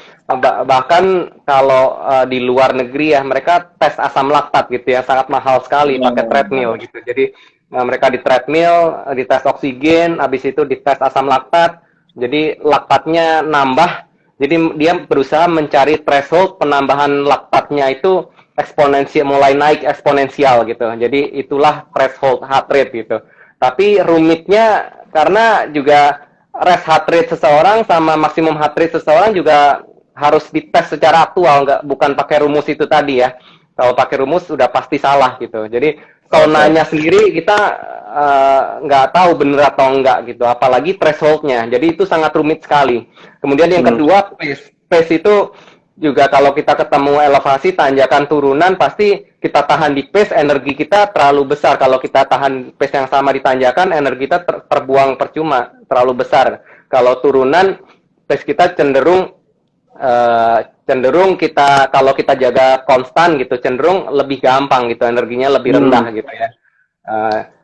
Bahkan kalau di luar negeri ya, mereka tes asam laktat gitu ya, sangat mahal sekali pakai treadmill gitu. Jadi mereka di treadmill, dites oksigen, habis itu dites asam laktat. Jadi laktatnya nambah, jadi dia berusaha mencari threshold penambahan laktatnya itu eksponensial, mulai naik eksponensial gitu. Jadi itulah threshold heart rate gitu. Tapi rumitnya karena juga rest heart rate seseorang sama maksimum heart rate seseorang juga harus dites secara aktual, bukan pakai rumus itu tadi ya. Kalau pakai rumus sudah pasti salah gitu. Jadi zonanya sendiri kita nggak tahu benar atau enggak gitu, apalagi thresholdnya. Jadi itu sangat rumit sekali. Kemudian yang kedua, pace itu juga kalau kita ketemu elevasi, tanjakan, turunan, pasti kita tahan di pace, energi kita terlalu besar. Kalau kita tahan pace yang sama di tanjakan, energi kita terbuang percuma, terlalu besar. Kalau turunan, pace kita cenderung kita, kalau kita jaga konstan gitu, cenderung lebih gampang gitu, energinya lebih rendah gitu ya.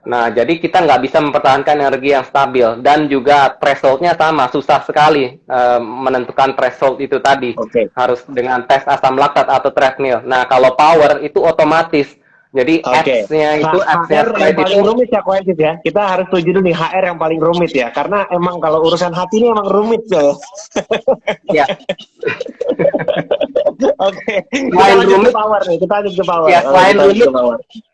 Nah, jadi kita nggak bisa mempertahankan energi yang stabil, dan juga thresholdnya sama, susah sekali menentukan threshold itu tadi. Harus dengan tes asam laktat atau treadmill. Nah, kalau power itu otomatis. Jadi X-nya itu HR yang paling rumit ya, Koensis ya. Kita harus setuju dulu nih, HR yang paling rumit ya. Karena emang kalau urusan hati ini emang rumit ya. Ya. Kita lanjut ke power nih. Kita lanjut ke power. Ya, selain rumit,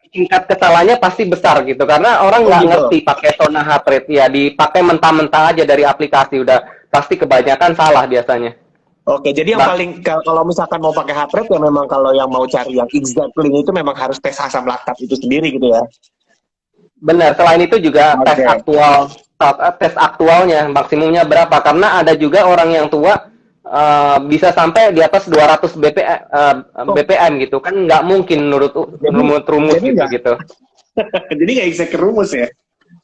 tingkat kesalahannya pasti besar gitu, karena orang nggak ngerti pakai zona heart rate ya, dipakai mentah-mentah aja dari aplikasi, udah pasti kebanyakan salah biasanya. Jadi yang paling, kalau misalkan mau pakai heart rate ya memang kalau yang mau cari yang exactly itu memang harus tes asam laktat itu sendiri gitu ya. Benar, selain itu juga tes aktualnya maksimumnya berapa, karena ada juga orang yang tua bisa sampai di atas 200 BPM gitu kan, nggak mungkin menurut rumus gitu. Jadi nggak bisa ke rumus ya.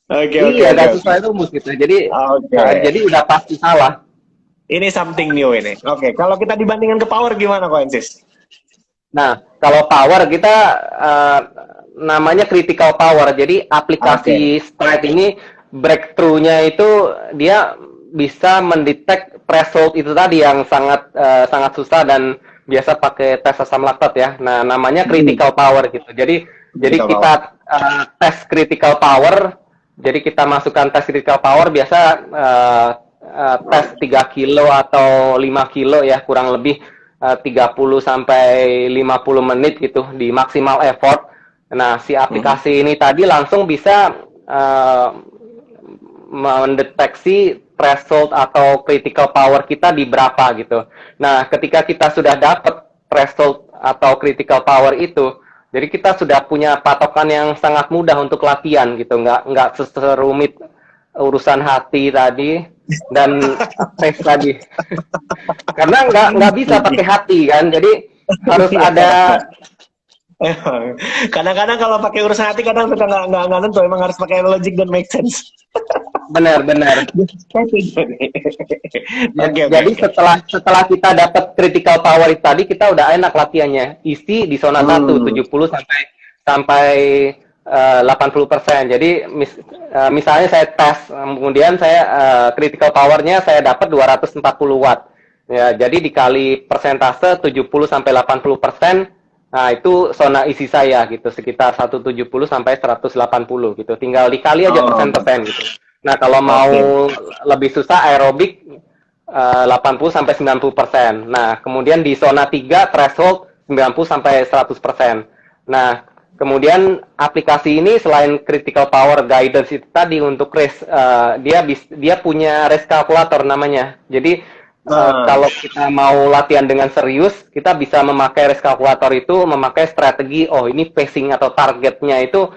Iya, nggak sesuai rumus gitu. Jadi udah pasti salah. Ini something new ini. Kalau kita dibandingkan ke power gimana, Koensis? Nah, kalau power kita namanya critical power. Jadi aplikasi Stride ini breakthrough-nya itu dia bisa mendetek threshold itu tadi yang sangat susah dan biasa pakai tes asam laktat ya. Nah, namanya critical power gitu. Jadi kita tes critical power. Jadi kita masukkan tes critical power biasa tes 3 kilo atau 5 kilo ya, kurang lebih 30 sampai 50 menit gitu di maksimal effort. Nah, si aplikasi ini tadi langsung bisa mendeteksi threshold atau critical power kita di berapa gitu. Nah, ketika kita sudah dapat threshold atau critical power itu, jadi kita sudah punya patokan yang sangat mudah untuk latihan gitu, nggak serumit urusan hati tadi dan tes tadi. Karena nggak bisa pakai hati kan, jadi harus Iya. ada. Kadang-kadang kalau pakai urusan hati kadang suka nggak nentu, emang harus pakai logic dan make sense. Benar-benar. Oke, oke, Jadi oke. setelah kita dapat critical power itu tadi, kita udah enak latihannya. Isi di zona 1 Hmm. 70 sampai sampai 80%. Jadi misalnya saya tes, kemudian saya critical powernya saya dapat 240 watt. Ya, jadi dikali persentase 70 sampai 80%, nah itu zona isi saya gitu, sekitar 170 sampai 180 gitu. Tinggal dikali aja Oh, persen-persen gitu. Nah, kalau mau oke. lebih susah aerobik 80 sampai 90%. Nah, kemudian di zona 3 threshold 90 sampai 100%. Nah, kemudian aplikasi ini selain critical power guidance itu tadi untuk race, dia punya race calculator namanya. Jadi Nah, kalau kita mau latihan dengan serius, kita bisa memakai race calculator itu, memakai strategi, oh ini pacing atau targetnya itu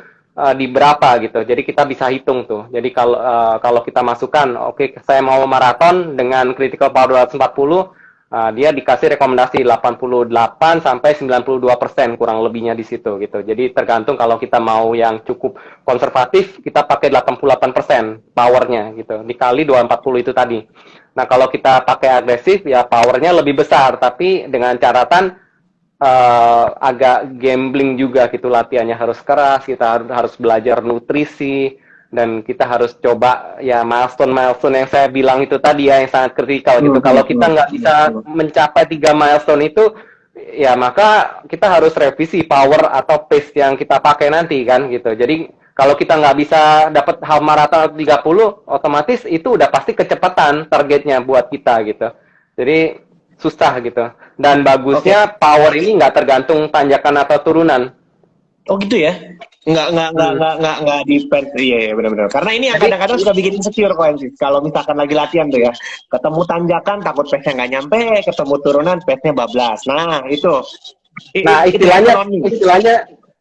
di berapa gitu. Jadi kita bisa hitung tuh. Jadi kalau kita masukkan, oke, saya mau maraton dengan critical power 240, dia dikasih rekomendasi 88 sampai 92% kurang lebihnya di situ gitu. Jadi tergantung, kalau kita mau yang cukup konservatif, kita pakai 88% powernya gitu. Dikali 240 itu tadi. Nah, kalau kita pakai agresif ya powernya lebih besar, tapi dengan catatan agak gambling juga gitu, latihannya harus keras, kita harus belajar nutrisi, dan kita harus coba ya milestone yang saya bilang itu tadi ya, yang sangat kritikal gitu. Kalau kita nggak bisa mencapai 3 milestone itu, ya maka kita harus revisi power atau pace yang kita pakai nanti kan gitu. Jadi kalau kita nggak bisa dapat half marathon atau 30, otomatis itu udah pasti kecepatan targetnya buat kita gitu. Jadi susah gitu. Dan oke. bagusnya power ini nggak tergantung tanjakan atau turunan. Oh gitu ya? Hmm. Nggak di iya, iya benar-benar. Karena ini yang Jadi kadang-kadang suka bikin insecure kok sih. Kalau misalkan lagi latihan tuh ya, ketemu tanjakan takut pace-nya nggak nyampe, ketemu turunan pace-nya bablas. Nah itu, Nah, it happen on me.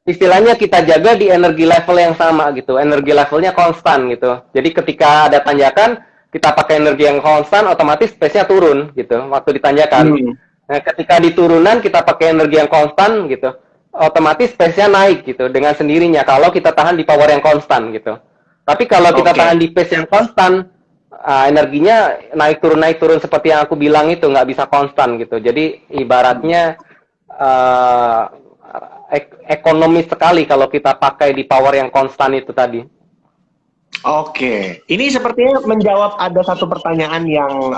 istilahnya kita jaga di energi level yang sama gitu. Energi levelnya konstan gitu. Jadi ketika ada tanjakan, kita pakai energi yang konstan, otomatis pace-nya turun gitu waktu ditanjakan. Hmm. Nah, ketika di turunan kita pakai energi yang konstan gitu, otomatis pace-nya naik gitu dengan sendirinya kalau kita tahan di power yang konstan gitu. Tapi kalau kita Oke. tahan di pace yang konstan, energinya naik turun seperti yang aku bilang itu, nggak bisa konstan gitu. Jadi ibaratnya uh, ekonomis sekali kalau kita pakai di power yang konstan itu tadi. Oke, ini sepertinya menjawab ada satu pertanyaan yang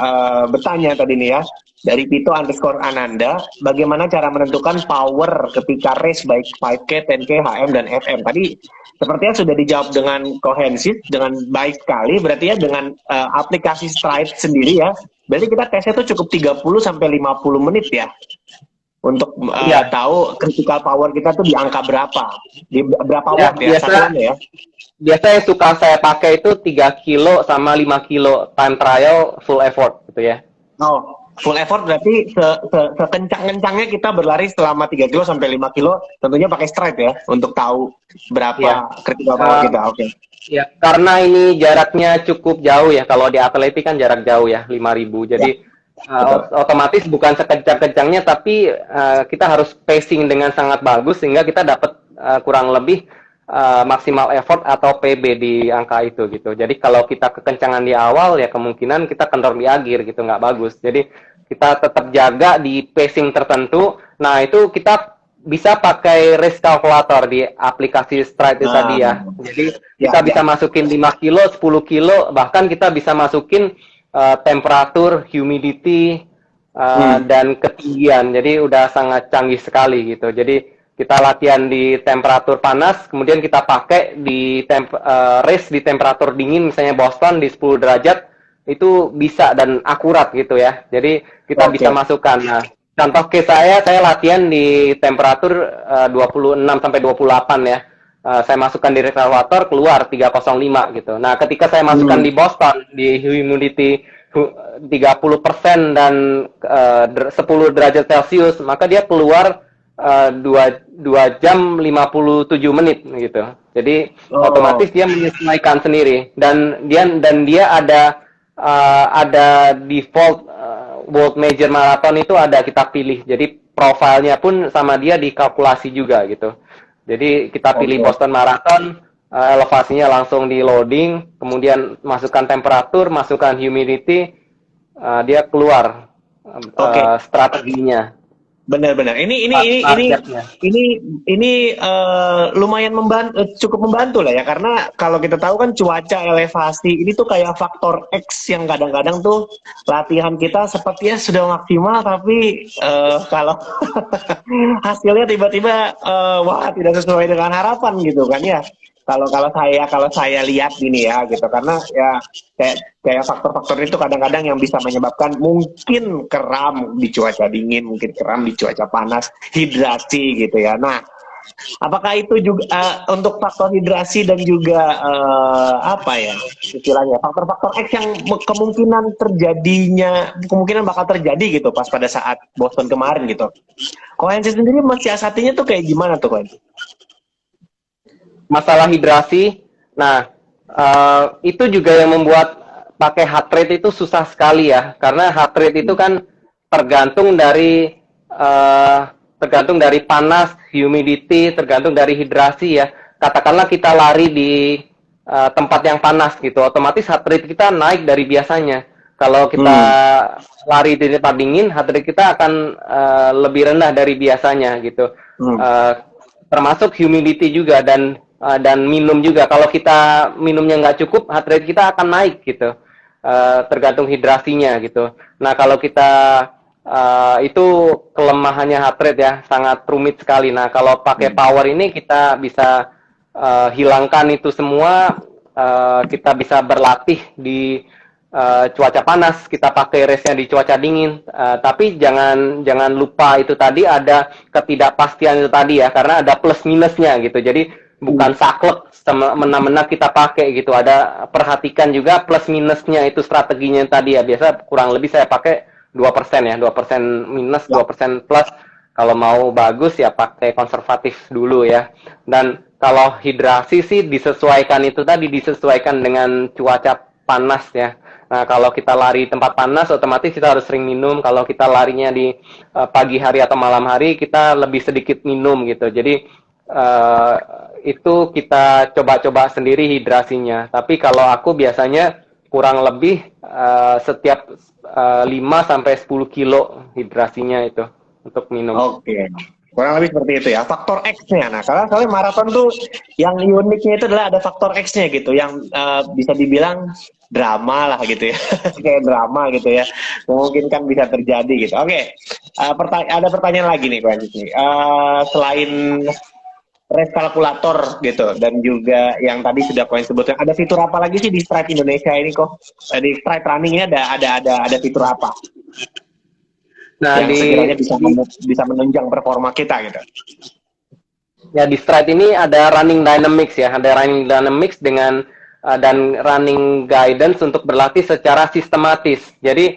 bertanya tadi nih ya, dari Pito underscore Ananda, bagaimana cara menentukan power ketika race baik 5K, 10K, HM, dan FM? Tadi sepertinya sudah dijawab dengan kohensif, dengan baik sekali, berarti ya dengan aplikasi Stride sendiri ya, berarti kita tesnya tuh cukup 30 sampai 50 menit ya, untuk Iya, tahu critical power kita tuh di angka berapa, di berapa ya watt ya, satuannya ya. biasa yang suka saya pakai itu 3 kilo sama 5 kilo time trial full effort gitu ya. Oh, full effort berarti sekencang-kencangnya kita berlari selama 3 kilo sampai 5 kilo, tentunya pakai stride ya, untuk tahu Ya. berapa critical power kita. Oke. Ya, karena ini jaraknya cukup jauh ya. Kalau di atletik kan jarak jauh ya, 5.000. Ya, Jadi betul. otomatis bukan sekencang-kencangnya, tapi kita harus pacing dengan sangat bagus sehingga kita dapat kurang lebih maksimal effort atau PB di angka itu gitu. Jadi kalau kita kekencangan di awal ya kemungkinan kita kendor di akhir gitu, nggak bagus. Jadi kita tetap jaga di pacing tertentu. Nah, itu kita bisa pakai race calculator di aplikasi Stride itu tadi Nah, ya. Jadi ya, kita ya. bisa masukin 5 kilo, 10 kilo, bahkan kita bisa masukin temperatur, humidity, Hmm. dan ketinggian. Jadi udah sangat canggih sekali gitu. Jadi kita latihan di temperatur panas, kemudian kita pakai di race di temperatur dingin, misalnya Boston di 10 derajat, itu bisa dan akurat gitu ya. Jadi kita bisa Oke. masukkan. Nah, contoh case saya latihan di temperatur 26 sampai 28 ya. Saya masukkan di regulator, keluar 305 gitu. Nah, ketika saya masukkan Hmm. di Boston di humidity 30% dan 10 derajat Celcius, maka dia keluar 2 jam 57 menit gitu. Jadi Oh, otomatis dia menyesuaikan sendiri, dan dia ada default World Major Marathon itu ada kita pilih. Jadi profilnya pun sama dia dikalkulasi juga gitu. Jadi kita pilih Oke. Boston Marathon, elevasinya langsung di loading, kemudian masukkan temperatur, masukkan humidity, dia keluar Oke. strateginya, Benar-benar. targetnya. Lumayan cukup membantu lah ya, karena kalau kita tahu kan cuaca, elevasi ini tuh kayak faktor X yang kadang-kadang tuh latihan kita sepertinya sudah maksimal, tapi kalau hasilnya tiba-tiba wah tidak sesuai dengan harapan gitu kan ya. Kalau saya lihat gini ya gitu, karena ya kayak faktor-faktor itu kadang-kadang yang bisa menyebabkan mungkin kram di cuaca dingin, mungkin kram di cuaca panas, hidrasi gitu ya. Nah, apakah itu juga untuk faktor hidrasi dan juga apa ya istilahnya faktor-faktor X yang kemungkinan bakal terjadi gitu pas pada saat Boston kemarin gitu. Koensi sendiri mensiasatinya tuh kayak gimana tuh Koensi? Masalah hidrasi, nah itu juga yang membuat pakai heart rate itu susah sekali ya, karena heart rate itu kan tergantung dari eh, tergantung dari panas, humidity, tergantung dari hidrasi ya. Katakanlah kita lari di tempat yang panas gitu, otomatis heart rate kita naik dari biasanya. Kalau kita Hmm. lari di tempat dingin, heart rate kita akan lebih rendah dari biasanya gitu. Hmm. Eh, Termasuk humidity juga dan minum juga. Kalau kita minumnya nggak cukup, heart rate kita akan naik gitu. Tergantung hidrasinya gitu. Nah kalau kita itu kelemahannya heart rate ya, sangat rumit sekali. Nah kalau pakai power ini kita bisa hilangkan itu semua. Kita bisa berlatih di cuaca panas, kita pakai race-nya di cuaca dingin. Tapi jangan lupa itu tadi ada ketidakpastian itu tadi ya, karena ada plus minusnya gitu. Jadi bukan saklek semena-mena kita pakai gitu. Ada perhatikan juga plus minusnya itu strateginya tadi ya. Biasa kurang lebih saya pakai 2% ya, 2% minus, 2% plus. Kalau mau bagus ya pakai konservatif dulu ya. Dan kalau hidrasi sih disesuaikan itu tadi, disesuaikan dengan cuaca panas ya. Nah, kalau kita lari di tempat panas, otomatis kita harus sering minum. Kalau kita larinya di pagi hari atau malam hari, kita lebih sedikit minum gitu. Jadi uh, itu kita coba-coba sendiri hidrasinya. Tapi kalau aku biasanya kurang lebih setiap 5 sampai 10 kilo hidrasinya itu untuk minum. Oke, kurang lebih seperti itu ya. Faktor X-nya. Nah, kalau soalnya maraton tuh yang uniknya itu adalah ada faktor X-nya gitu, yang bisa dibilang drama lah gitu ya, kayak drama gitu ya. Mungkin kan bisa terjadi gitu. Oke, ada pertanyaan lagi nih, Koen. Selain race kalkulator gitu dan juga yang tadi sudah Koen sebutkan, ada fitur apa lagi sih di Stride Indonesia ini kok? Di Stride Running ini ada fitur apa Nah, yang sekiranya bisa menunjang performa kita gitu? ya di Stride ini ada running dynamics ya, ada running dynamics dengan dan running guidance untuk berlatih secara sistematis. Jadi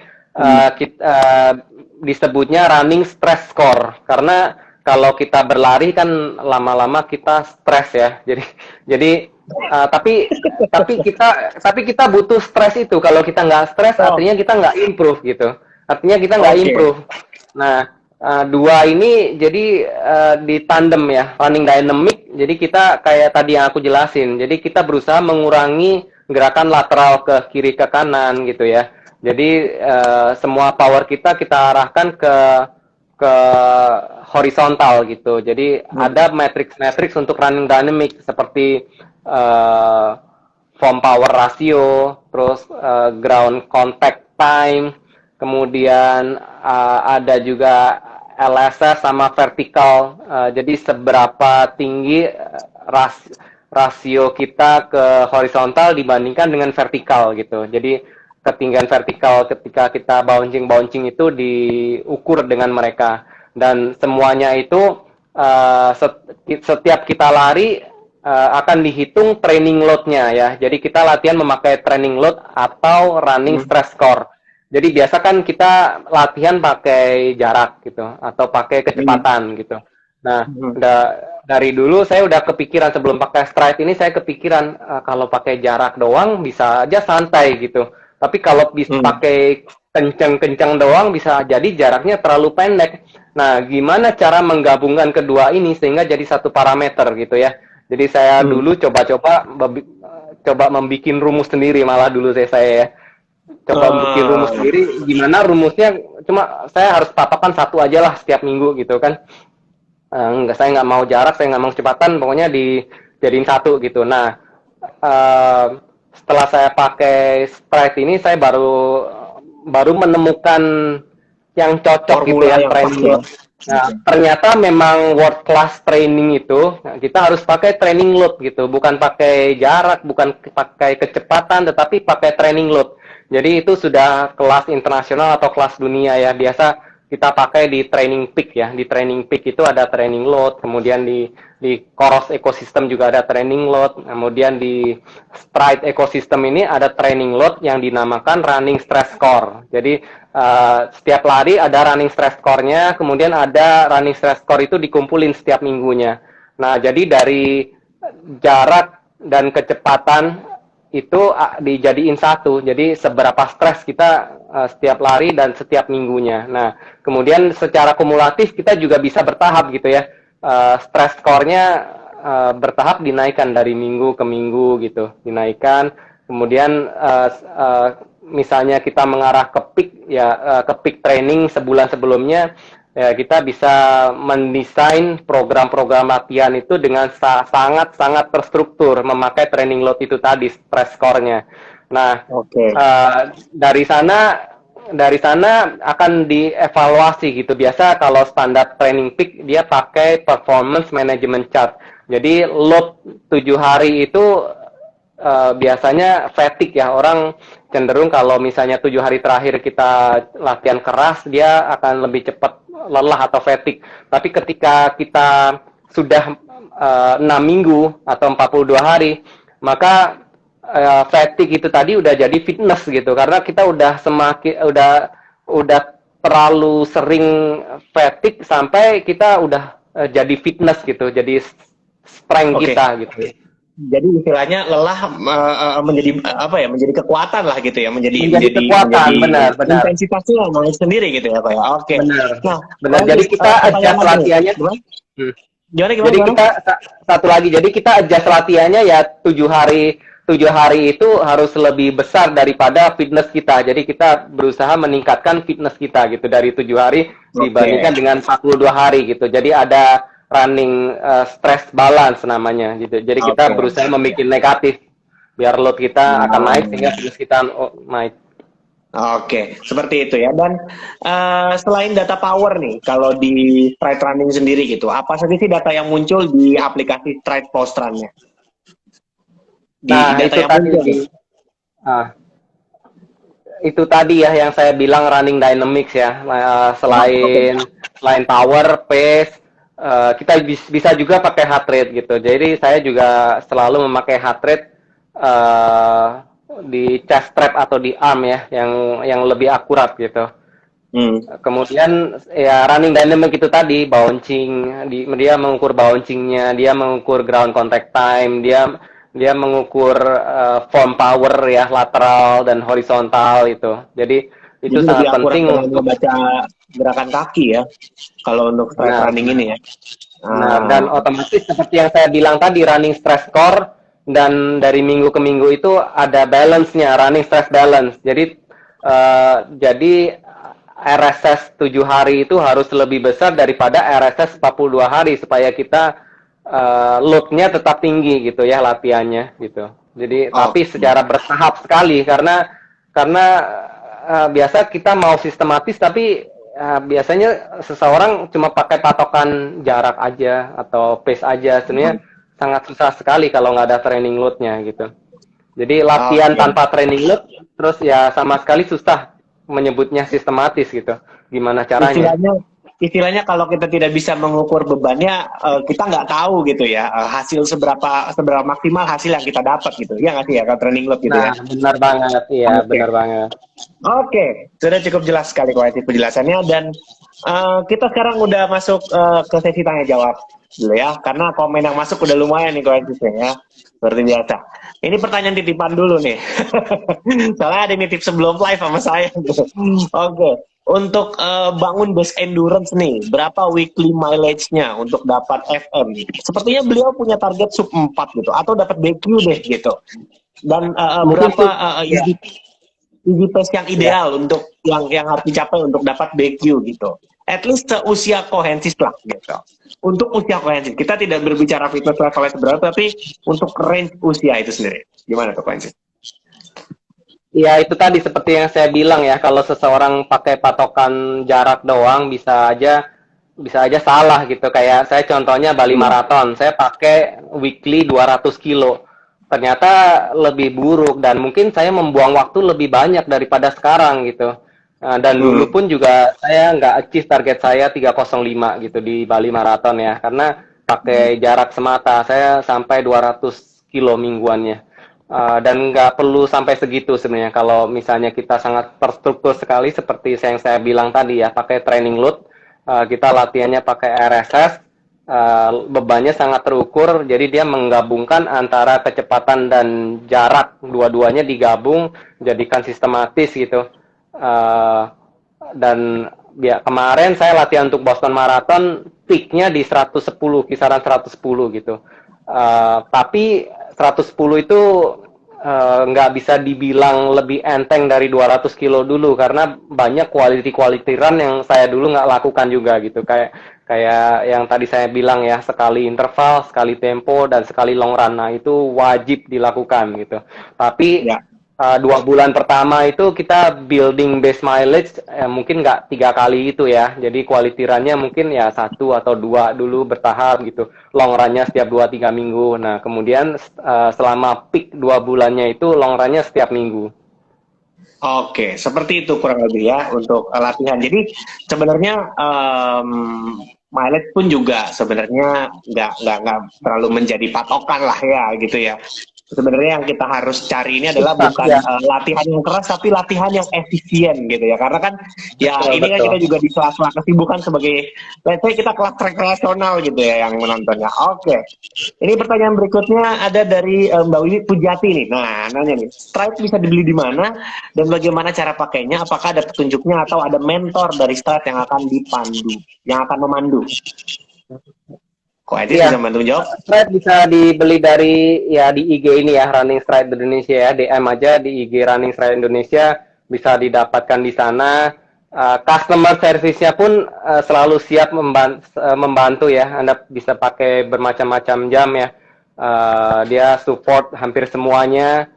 disebutnya running stress score, karena kalau kita berlari kan lama-lama kita stres ya. Jadi tapi kita butuh stres itu. Kalau kita nggak stres, artinya kita nggak improve gitu. Artinya kita nggak improve. Nah, dua ini jadi di tandem ya, running dynamic. Jadi kita kayak tadi yang aku jelasin. Jadi kita berusaha mengurangi gerakan lateral ke kiri ke kanan gitu ya. Jadi semua power kita arahkan ke horizontal gitu. Jadi ada matrix untuk running dynamic seperti form power ratio, terus ground contact time, kemudian ada juga LSS sama vertikal. Jadi seberapa tinggi rasio kita ke horizontal dibandingkan dengan vertikal gitu. Jadi ketinggian vertikal ketika kita bouncing itu diukur dengan mereka, dan semuanya itu setiap kita lari akan dihitung training load-nya ya. Jadi kita latihan memakai training load atau running stress score. Jadi biasa kan kita latihan pakai jarak gitu atau pakai kecepatan gitu. Nah, dari dulu saya udah kepikiran sebelum pakai Stride ini, saya kepikiran kalau pakai jarak doang bisa aja santai gitu. Tapi kalau bisa pakai kencang-kencang doang bisa jadi jaraknya terlalu pendek. Nah, gimana cara menggabungkan kedua ini sehingga jadi satu parameter gitu ya. Jadi saya dulu coba membuat rumus sendiri malah dulu saya ya. Coba bikin rumus Eh, sendiri, gimana rumusnya, cuma saya harus patokan satu aja lah setiap minggu gitu kan. Saya nggak mau jarak, saya nggak mau kecepatan, pokoknya dijadiin satu gitu. Nah, eh, setelah saya pakai Sprite ini, saya baru baru menemukan yang cocok gitu formula ya, yang pas training ya. load. Nah, ternyata memang world class training itu, nah, kita harus pakai training load gitu, bukan pakai jarak, bukan pakai kecepatan, tetapi pakai training load. Jadi itu sudah kelas internasional atau kelas dunia ya. Biasa kita pakai di training peak ya. Di training peak itu ada training load, kemudian di Coros ecosystem juga ada training load, kemudian di Stride ecosystem ini ada training load yang dinamakan running stress score. Jadi setiap lari ada running stress score-nya, kemudian ada running stress score itu dikumpulin setiap minggunya. Nah, jadi dari jarak dan kecepatan itu dijadiin satu. Jadi seberapa stres kita setiap lari dan setiap minggunya. Nah, kemudian secara kumulatif kita juga bisa bertahap gitu ya. Stres skornya bertahap dinaikkan dari minggu ke minggu gitu, dinaikkan. Kemudian misalnya kita mengarah ke peak ya, ke peak training sebulan sebelumnya, ya kita bisa mendesain program-program latihan itu dengan sangat-sangat terstruktur, memakai training load itu tadi, stress score-nya. Nah, Oke. dari sana akan dievaluasi gitu. Biasa kalau standar training peak dia pakai performance management chart. Jadi load 7 hari itu biasanya fatigue ya, orang cenderung kalau misalnya 7 hari terakhir kita latihan keras, dia akan lebih cepat lelah atau fatigue. Tapi ketika kita sudah 6 minggu atau 42 hari, maka fatigue itu tadi udah jadi fitness gitu, karena kita udah terlalu sering fatigue sampai kita udah jadi fitness gitu, jadi strength Oke. kita gitu. Jadi istilahnya lelah menjadi apa ya? Menjadi kekuatan lah gitu ya. Menjadi kekuatan, benar, benar. Intensitasnya naik sendiri gitu ya, Pak ya. Oke. Benar, Nah, benar. Jadi kita pertanyaan adjust lagi nih. latihannya. Gimana? Hmm. Gimana gimana Jadi gimana? kita satu lagi. Jadi kita adjust latihannya ya 7 hari. 7 hari itu harus lebih besar daripada fitness kita. Jadi kita berusaha meningkatkan fitness kita gitu dari 7 hari dibandingkan Oke. dengan 42 hari gitu. Jadi ada running stress balance namanya gitu. Jadi kita Oke. berusaha membuat negatif biar load kita akan naik sehingga fitness kita naik. Oke, seperti itu ya. Dan selain data power nih, kalau di Stride Running sendiri gitu, apa saja sih data yang muncul di aplikasi Stride Post Run-nya? Di Nah, data itu yang tadi. muncul. Ah, itu tadi ya yang saya bilang running dynamics ya. Selain power, pace, kita bisa juga pakai heart rate gitu. Jadi saya juga selalu memakai heart rate di chest strap atau di arm ya, yang lebih akurat gitu. Hmm. Kemudian ya running dynamic itu tadi bouncing, dia mengukur bouncingnya, dia mengukur ground contact time, dia mengukur form power ya, lateral dan horizontal itu. Jadi itu Jadi lebih sangat akurat penting dalam untuk. membaca gerakan kaki ya, kalau untuk Stride Benar, Running ini ya. benar. Dan Ah, otomatis seperti yang saya bilang tadi, running stress score dan dari minggu ke minggu itu ada balance-nya, running stress balance. Jadi RSS 7 hari itu harus lebih besar daripada RSS 42 hari supaya kita load-nya tetap tinggi gitu ya latihannya gitu. Jadi tapi oke. secara bertahap sekali, karena biasa kita mau sistematis tapi biasanya seseorang cuma pakai patokan jarak aja atau pace aja, sebenarnya sangat susah sekali kalau nggak ada training load-nya gitu. Jadi latihan Oke. tanpa training load terus ya sama sekali susah menyebutnya sistematis gitu. Gimana caranya? Istilahnya, istilahnya kalau kita tidak bisa mengukur bebannya, kita nggak tahu gitu ya, hasil seberapa seberapa maksimal hasil yang kita dapat gitu. Ya nggak sih ya, kalau training load gitu Nah, ya. benar banget, iya Oke. benar banget. Oke, sudah cukup jelas sekali kualitas penjelasannya, dan kita sekarang udah masuk ke sesi tanya jawab dulu ya, karena komen yang masuk udah lumayan nih kualitasnya ya, seperti biasa. Ini pertanyaan titipan dulu nih, soalnya ada yang nitip sebelum live sama saya. Oke, untuk bangun base endurance nih, berapa weekly mileage-nya untuk dapat FM? Sepertinya beliau punya target sub 4 gitu, atau dapat BQ deh gitu. Dan Mungkin berapa sih, ya, easy pace yang ya. ideal untuk yang harus dicapai untuk dapat BQ gitu. At least seusia Cohensis lah gitu. Untuk usia Cohensis, kita tidak berbicara fitness levelnya seberapa, tapi untuk range usia itu sendiri. Gimana tuh Cohensis? Ya, itu tadi seperti yang saya bilang ya, kalau seseorang pakai patokan jarak doang bisa aja salah gitu. Kayak saya contohnya Bali Marathon, saya pakai weekly 200 kilo. Ternyata lebih buruk dan mungkin saya membuang waktu lebih banyak daripada sekarang gitu. Dan dulu pun juga saya nggak achieve target saya 305 gitu di Bali Marathon ya, karena pakai jarak semata. Saya sampai 200 kilo mingguannya. Dan nggak perlu sampai segitu sebenarnya kalau misalnya kita sangat terstruktur sekali seperti yang saya bilang tadi ya, pakai training load, kita latihannya pakai RSS, bebannya sangat terukur, jadi dia menggabungkan antara kecepatan dan jarak, dua-duanya digabung, jadikan sistematis gitu. Dan ya kemarin saya latihan untuk Boston Marathon, peaknya di 110, kisaran 110 gitu. Tapi 110 itu nggak bisa dibilang lebih enteng dari 200 kilo dulu karena banyak quality run yang saya dulu nggak lakukan juga gitu, kayak kayak yang tadi saya bilang ya, sekali interval, sekali tempo, dan sekali long run. Nah itu wajib dilakukan gitu. Tapi Ya. 2 bulan pertama itu kita building base mileage, mungkin nggak 3 kali itu ya. Jadi quality run-nya mungkin ya 1 atau 2 dulu bertahap gitu. Long run-nya setiap 2-3 minggu. Nah kemudian selama peak 2 bulannya itu long run-nya setiap minggu. Oke, seperti itu kurang lebih ya untuk latihan. Jadi sebenarnya mileage pun juga sebenarnya nggak terlalu menjadi patokan lah ya gitu ya. Sebenarnya yang kita harus cari ini adalah Susah bukan ya. latihan yang keras, tapi latihan yang efisien gitu ya. Karena kan ya Betul, ini kan betul. kita juga di sela-sela kesibukan sebagai, let's say kita kelas rekreasional gitu ya yang menontonnya. Oke, ini pertanyaan berikutnya ada dari Mbak Wiwi Pujati nih. Nah, nanya nih, Stride bisa dibeli di mana dan bagaimana cara pakainya? Apakah ada petunjuknya atau ada mentor dari Stride yang akan memandu? Kok Edis bisa Iya, bantu menjawab? Stride bisa dibeli dari ya di IG ini ya, Running Stride Indonesia ya, DM aja di IG Running Stride Indonesia, bisa didapatkan di sana. Customer service-nya pun selalu siap membantu ya. Anda bisa pakai bermacam-macam jam ya. Dia support hampir semuanya.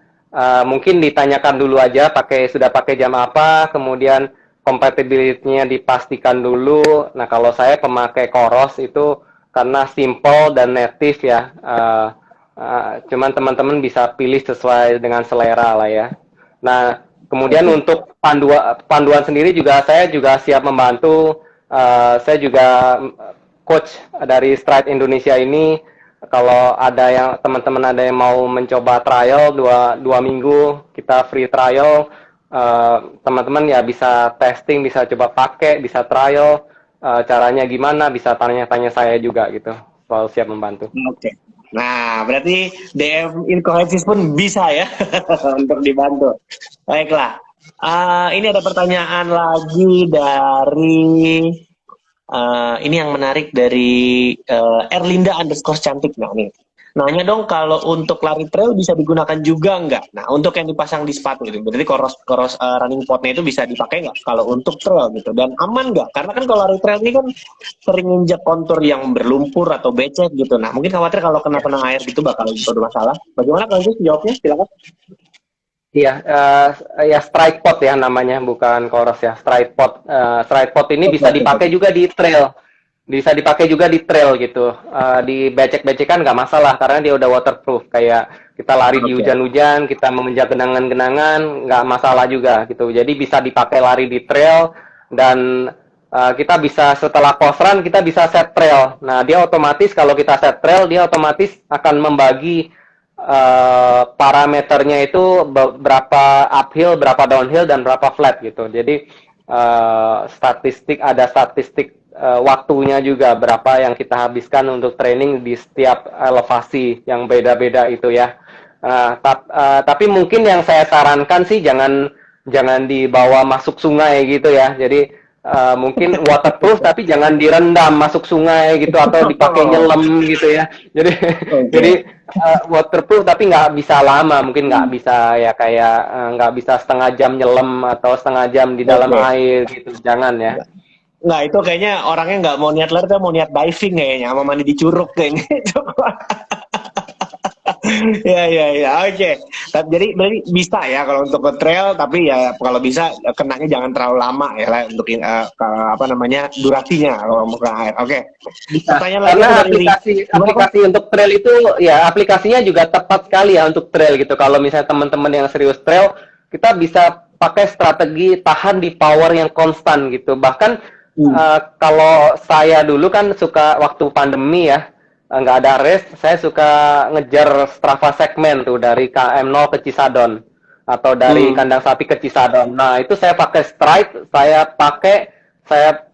Mungkin ditanyakan dulu aja sudah pakai jam apa, kemudian compatibility-nya dipastikan dulu. Nah, kalau saya pemakai Coros itu karena simple dan native ya. Cuman teman-teman bisa pilih sesuai dengan selera lah ya. Nah, kemudian untuk panduan sendiri juga saya juga siap membantu. Saya juga coach dari Stride Indonesia ini. Kalau ada yang teman-teman ada yang mau mencoba trial 2 minggu, kita free trial. Teman-teman ya bisa testing, bisa coba pakai, bisa trial. Caranya gimana, bisa tanya-tanya saya juga gitu. Selalu siap membantu. Oke. Nah, berarti DM Incohesis pun bisa ya untuk dibantu. Baiklah. Ini ada pertanyaan lagi dari ini yang menarik dari Erlinda underscore cantik. Nah, nih. Nanya dong kalau untuk lari trail bisa digunakan juga nggak? Nah, untuk yang dipasang di sepatu gitu. Berarti koros running potnya itu bisa dipakai nggak kalau untuk trail gitu? Dan aman nggak? Karena kan kalau lari trail ini kan sering injak kontur yang berlumpur atau becek gitu. Nah, mungkin khawatir kalau kena air gitu bakal bermasalah. Bagaimana kalau itu jawabnya? Silakan. Iya, ya stride pot ya namanya, bukan Coros ya, stride pot. Stride pot ini bisa dipakai juga di trail, bisa dipakai juga di trail gitu. Di becek-becekan nggak masalah karena dia udah waterproof. Kayak kita lari di hujan-hujan, kita memenjak genangan-genangan, nggak masalah juga gitu. Jadi bisa dipakai lari di trail dan kita bisa setelah post run kita bisa set trail. Nah dia otomatis kalau kita set trail dia otomatis akan membagi parameternya itu berapa uphill, berapa downhill, dan berapa flat gitu. Jadi ada statistik waktunya juga berapa yang kita habiskan untuk training di setiap elevasi yang beda-beda itu ya. Tapi mungkin yang saya sarankan sih jangan dibawa masuk sungai gitu ya. Jadi mungkin waterproof tapi jangan direndam masuk sungai gitu atau dipakai nyelam gitu ya. Jadi jadi Oke. waterproof tapi nggak bisa lama, mungkin nggak bisa ya kayak nggak bisa setengah jam nyelam atau setengah jam di dalam Oke. air gitu, jangan ya. Nggak, itu kayaknya orangnya nggak mau niat lari, tapi mau niat diving kayaknya, sama mandi di curug kayaknya. Ya, ya, ya, oke. Jadi berarti bisa ya kalau untuk ke trail, tapi ya kalau bisa kenanya jangan terlalu lama ya lah untuk apa namanya durasinya kalau mau ke air. Oke. Bisa. Pertanyaan lagi Karena ada dari gimana Pak? aplikasi untuk trail itu ya aplikasinya juga tepat sekali ya untuk trail gitu. Kalau misalnya teman-teman yang serius trail, kita bisa pakai strategi tahan di power yang konstan gitu. Bahkan kalau saya dulu kan suka waktu pandemi ya, nggak ada race, saya suka ngejar Strava segmen tuh dari KM0 ke Cisadon atau dari Hmm. kandang sapi ke Cisadon. Nah, itu saya pakai stride, saya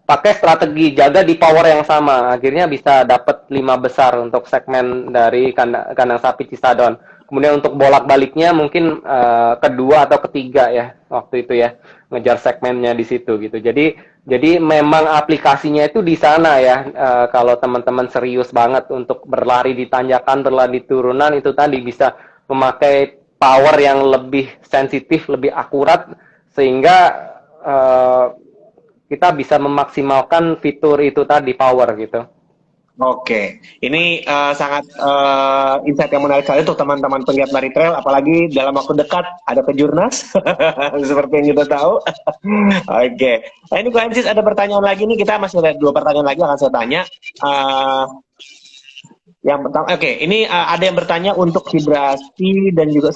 pakai strategi jaga di power yang sama. Akhirnya bisa dapat 5 besar untuk segmen dari kandang sapi Cisadon. Kemudian untuk bolak-baliknya mungkin kedua atau ketiga ya waktu itu ya ngejar segmennya di situ gitu. Jadi memang aplikasinya itu di sana ya. Kalau teman-teman serius banget untuk berlari di tanjakan, berlari di turunan itu tadi bisa memakai power yang lebih sensitif, lebih akurat sehingga eh, kita bisa memaksimalkan fitur itu tadi power gitu. Oke, ini sangat insight yang menarik sekali untuk teman-teman penggiat lari trail, apalagi dalam waktu dekat ada kejurnas, seperti yang kita tahu. Oke, nah ini Ko Ensis ada pertanyaan lagi nih, kita masih ada 2 pertanyaan lagi akan saya tanya. Eh, yang pertama, oke, ini ada yang bertanya untuk hidrasi dan juga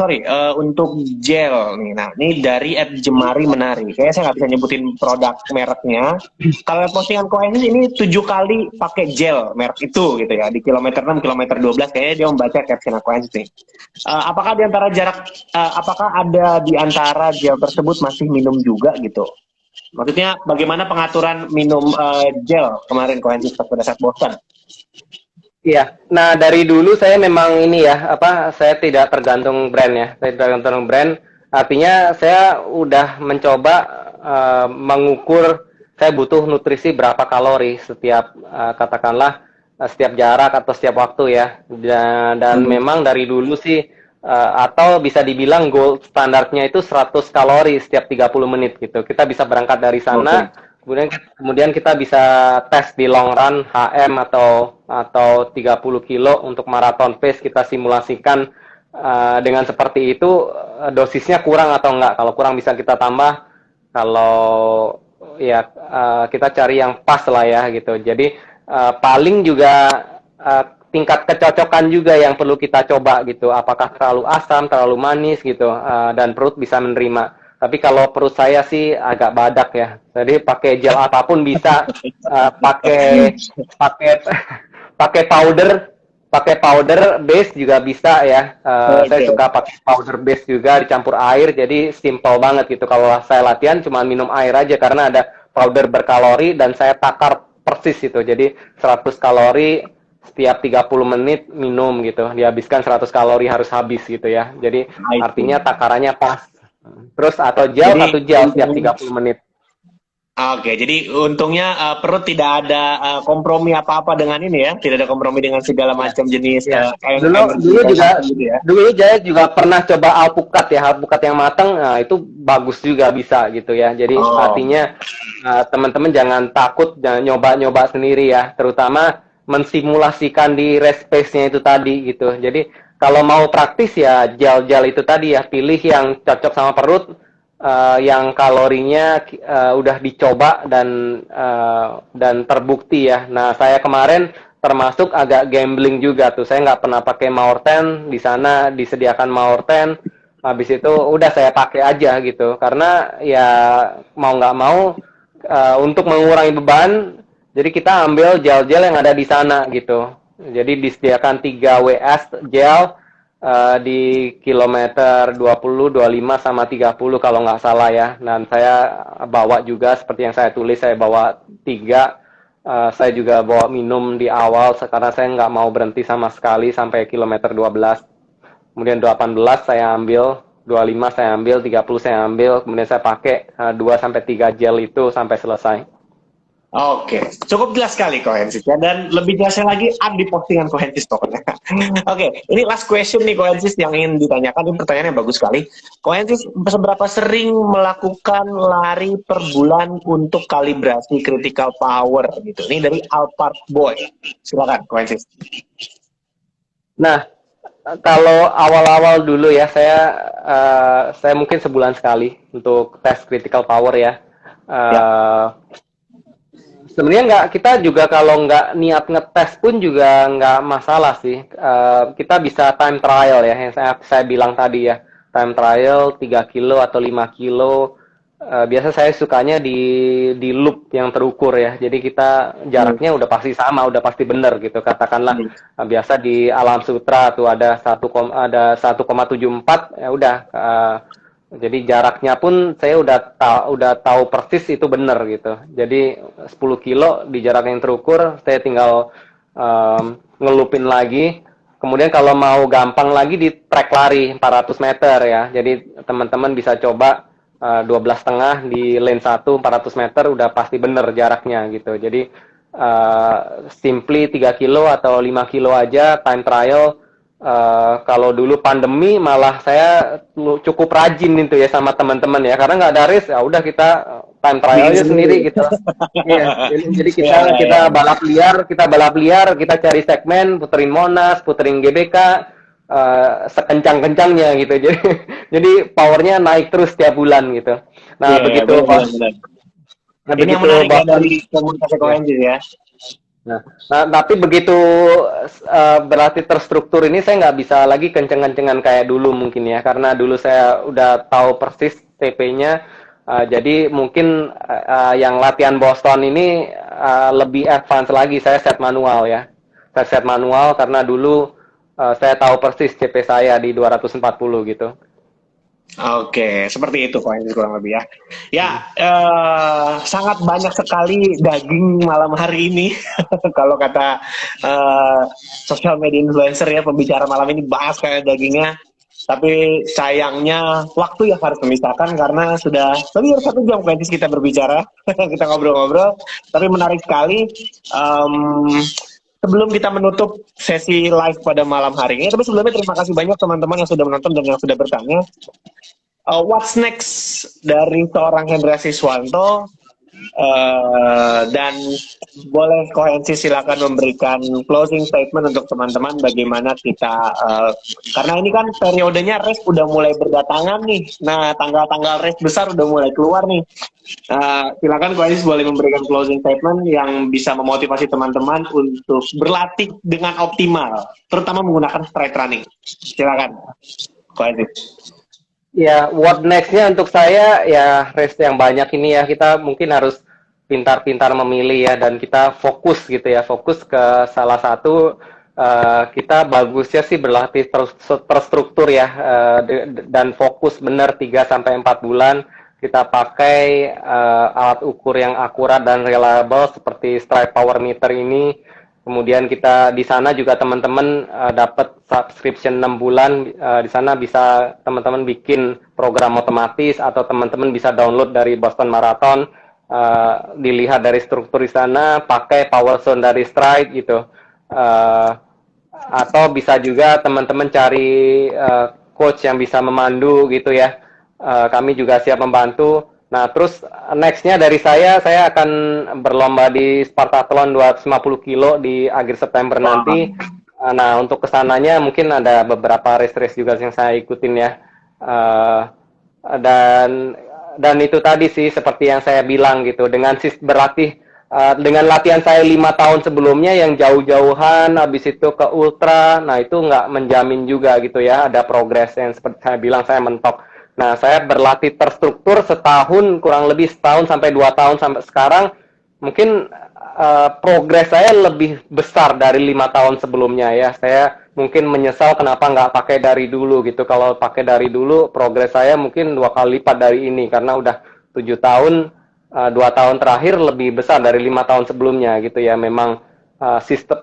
untuk gel nih. Nah, ini dari @jemari menari. Kayaknya saya nggak bisa nyebutin produk mereknya. Kalau postingan Koensis ini 7 kali pakai gel merek itu gitu ya di kilometer 6, kilometer 12 kayaknya dia membaca caption Koensis nih. Apakah ada di antara gel tersebut masih minum juga gitu? Maksudnya bagaimana pengaturan minum gel kemarin Koensis pada saat bosan? Iya, nah dari dulu saya memang ini ya, apa, saya tidak tergantung brand ya, saya tidak tergantung brand, artinya saya udah mencoba mengukur saya butuh nutrisi berapa kalori setiap, katakanlah, setiap jarak atau setiap waktu ya, dan Hmm. memang dari dulu sih, atau bisa dibilang gold standarnya itu 100 kalori setiap 30 menit gitu, kita bisa berangkat dari sana. Oke. Kemudian kita bisa tes di long run HM atau 30 kilo untuk marathon pace kita simulasikan dengan seperti itu dosisnya kurang atau enggak. Kalau kurang bisa kita tambah. Kalau ya kita cari yang pas lah ya gitu. Jadi paling juga uh, tingkat kecocokan juga yang perlu kita coba gitu. Apakah terlalu asam, terlalu manis gitu dan perut bisa menerima. Tapi kalau perut saya sih agak badak ya. Jadi pakai gel apapun bisa, pakai pakai pakai powder base juga bisa ya. Saya Oke. suka pakai powder base juga dicampur air. Jadi simple banget gitu. Kalau saya latihan cuma minum air aja karena ada powder berkalori dan saya takar persis itu. Jadi 100 kalori setiap 30 menit minum gitu. Dihabiskan 100 kalori harus habis gitu ya. Jadi I artinya see. takarannya pas. Terus atau gel Jadi satu gel setiap 30 menit. oke, jadi untungnya perut tidak ada kompromi apa-apa dengan ini ya, tidak ada kompromi dengan segala Iya. macam jenis Iya. energi Dulu juga consumption gitu ya. dulu saya juga pernah coba alpukat ya, alpukat yang matang. Nah, itu bagus juga bisa gitu ya. Jadi Oh, artinya teman-teman jangan takut, jangan nyoba-nyoba sendiri ya, terutama mensimulasikan di rest pace-nya itu tadi gitu. Jadi kalau mau praktis ya gel-gel itu tadi ya, pilih yang cocok sama perut yang kalorinya udah dicoba dan terbukti ya. Nah, saya kemarin termasuk agak gambling juga tuh. Saya nggak pernah pakai Maurten, di sana disediakan Maurten. Habis itu udah saya pakai aja gitu. Karena ya mau nggak mau untuk mengurangi beban, jadi kita ambil gel-gel yang ada di sana gitu. Jadi disediakan 3 WS gel di kilometer 20, 25 sama 30 kalau nggak salah ya. Dan saya bawa juga seperti yang saya tulis, saya bawa 3. Saya juga bawa minum di awal karena saya nggak mau berhenti sama sekali sampai kilometer 12. Kemudian 18 saya ambil, 25 saya ambil, 30 saya ambil, kemudian saya pakai 2 sampai 3 gel itu sampai selesai. Oke, cukup jelas sekali Kohensis ya, dan lebih jelasnya lagi ada di postingan Kohensis pokoknya. Oke, ini last question nih Kohensis yang ingin ditanyakan, ini pertanyaannya bagus sekali. Kohensis seberapa sering melakukan lari per bulan untuk kalibrasi critical power gitu? Ini dari Alphard Boy. Silakan Kohensis. Nah, kalau awal-awal dulu ya, saya mungkin sebulan sekali untuk tes critical power ya. Ya. Eh, Sebenarnya nggak, kita juga kalau nggak niat ngetes pun juga nggak masalah sih. Kita bisa time trial ya, yang saya bilang tadi ya. Time trial 3 kilo atau 5 kilo. Biasa saya sukanya di loop yang terukur ya. Jadi kita Hmm. jaraknya udah pasti sama, udah pasti benar gitu. Katakanlah biasa di Alam Sutra tuh ada 1,74 ya udah. Jadi jaraknya pun saya udah tahu persis itu benar gitu. Jadi 10 kilo di jarak yang terukur, saya tinggal ngelupin lagi. Kemudian kalau mau gampang lagi di trek lari 400 meter ya. Jadi teman-teman bisa coba 12,5 di lane 1 400 meter udah pasti benar jaraknya gitu. Jadi simply 3 kilo atau 5 kilo aja time trial. Kalau dulu pandemi malah saya cukup rajin itu ya sama teman-teman ya, karena nggak ada race ya udah kita time trial Bikin aja sendiri. sendiri gitu. Iya, jadi kita Ya, ya, kita ya. balap liar, kita cari segmen, puterin Monas, puterin GBK, sekencang-kencangnya gitu. Jadi powernya naik terus tiap bulan gitu. Nah Iya, ya, begitu benar, benar, benar. Ini yang menarik ya Boston, dari komunikasi ya. Kohensis ya. Nah, tapi begitu berarti terstruktur ini saya nggak bisa lagi kenceng-kencengan kayak dulu mungkin ya, karena dulu saya udah tahu persis TP-nya. Jadi mungkin yang latihan Boston ini lebih advance lagi. Saya set manual ya. Saya set manual karena dulu saya tahu persis CP saya di 240 gitu. Oke, seperti itu poin kurang lebih ya. Ya, sangat banyak sekali daging malam hari ini. Kalau kata sosial media influencer ya, pembicara malam ini bahas kayak dagingnya. Tapi sayangnya waktu yang harus memisahkan karena sudah lebih dari 1 jam Quentis kita berbicara, kita ngobrol-ngobrol. Tapi menarik sekali. Sebelum kita menutup sesi live pada malam hari ini, tapi sebelumnya terima kasih banyak teman-teman yang sudah menonton dan yang sudah bertanya. What's next dari seorang Hendra Siswanto, dan boleh Kohensi silakan memberikan closing statement untuk teman-teman bagaimana kita, karena ini kan periodenya race udah mulai berdatangan nih. Nah, tanggal-tanggal race besar udah mulai keluar nih. Silakan Kohensi boleh memberikan closing statement yang bisa memotivasi teman-teman untuk berlatih dengan optimal, terutama menggunakan straight running. Silakan Kohensi. Ya, what next-nya untuk saya ya race yang banyak ini ya, kita mungkin harus pintar-pintar memilih ya, dan kita fokus gitu ya, fokus ke salah satu. Kita bagusnya sih berlatih terstruktur ya, dan fokus benar 3 sampai 4 bulan. Kita pakai alat ukur yang akurat dan reliable seperti Stride Power Meter ini. Kemudian kita di sana juga teman-teman dapat subscription 6 bulan. Di sana bisa teman-teman bikin program otomatis atau teman-teman bisa download dari Boston Marathon. Dilihat dari struktur di sana, pakai Power Zone dari Stride gitu. Atau bisa juga teman-teman cari coach yang bisa memandu gitu ya. Kami juga siap membantu. Nah, terus next-nya dari saya akan berlomba di Spartathlon 250 kilo di akhir September nanti. Nah, untuk kesananya mungkin ada beberapa race-race juga yang saya ikutin ya. Dan itu tadi sih seperti yang saya bilang gitu, dengan berlatih dengan latihan saya 5 tahun sebelumnya yang jauh-jauhan, habis itu ke ultra, nah itu nggak menjamin juga gitu ya, ada progres yang seperti saya bilang saya mentok. Nah, saya berlatih terstruktur setahun, kurang lebih setahun sampai 2 tahun sampai sekarang, mungkin progres saya lebih besar dari 5 tahun sebelumnya ya. Saya mungkin menyesal kenapa nggak pakai dari dulu gitu. Kalau pakai dari dulu, progres saya mungkin 2 kali lipat dari ini karena udah 7 tahun, 2 tahun terakhir lebih besar dari 5 tahun sebelumnya gitu ya. Memang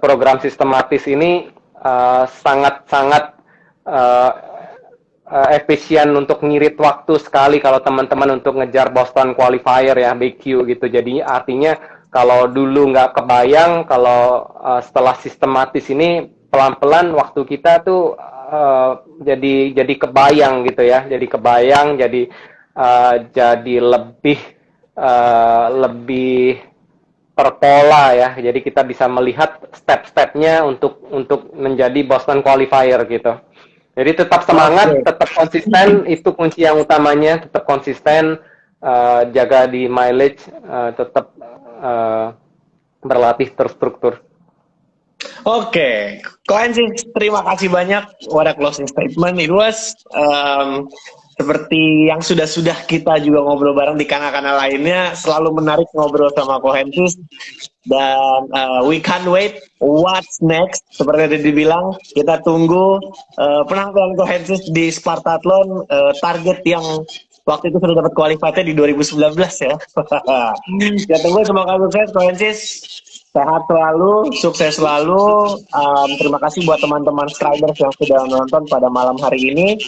program sistematis ini sangat-sangat efisien untuk ngirit waktu sekali kalau teman-teman untuk ngejar Boston Qualifier ya, BQ gitu. Jadi artinya Kalau dulu nggak kebayang, kalau setelah sistematis ini pelan-pelan waktu kita tuh jadi kebayang gitu ya, jadi kebayang, jadi lebih terpola ya. Jadi kita bisa melihat step-stepnya untuk menjadi Boston qualifier gitu. Jadi tetap semangat, tetap konsisten, itu kunci yang utamanya. Tetap konsisten, jaga di mileage, tetap berlatih terstruktur. Oke, Koensis, terima kasih banyak. What a closing statement. It was seperti yang sudah kita juga ngobrol bareng di kanal-kanal lainnya, selalu menarik ngobrol sama Koensis. Dan we can't wait what's next. Seperti yang dibilang, kita tunggu penampilan Koensis di Spartathlon, target yang waktu itu sudah dapat qualified di 2019 ya. Kita tunggu, semoga sukses Koensis. Sehat selalu, sukses selalu. Terima kasih buat teman-teman Striders yang sudah menonton pada malam hari ini.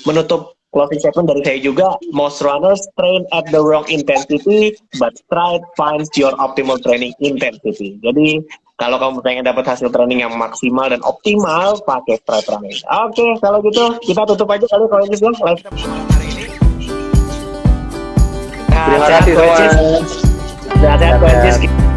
Menutup closing statement dari saya juga, most runners train at the wrong intensity, but Stride finds your optimal training intensity. Jadi, kalau kamu pengen dapat hasil training yang maksimal dan optimal, pakai Stride Running. Oke, kalau gitu, kita tutup aja kali kalau ini live malam hari ini. Terima kasih semua. Sehat-sehat, Koensis.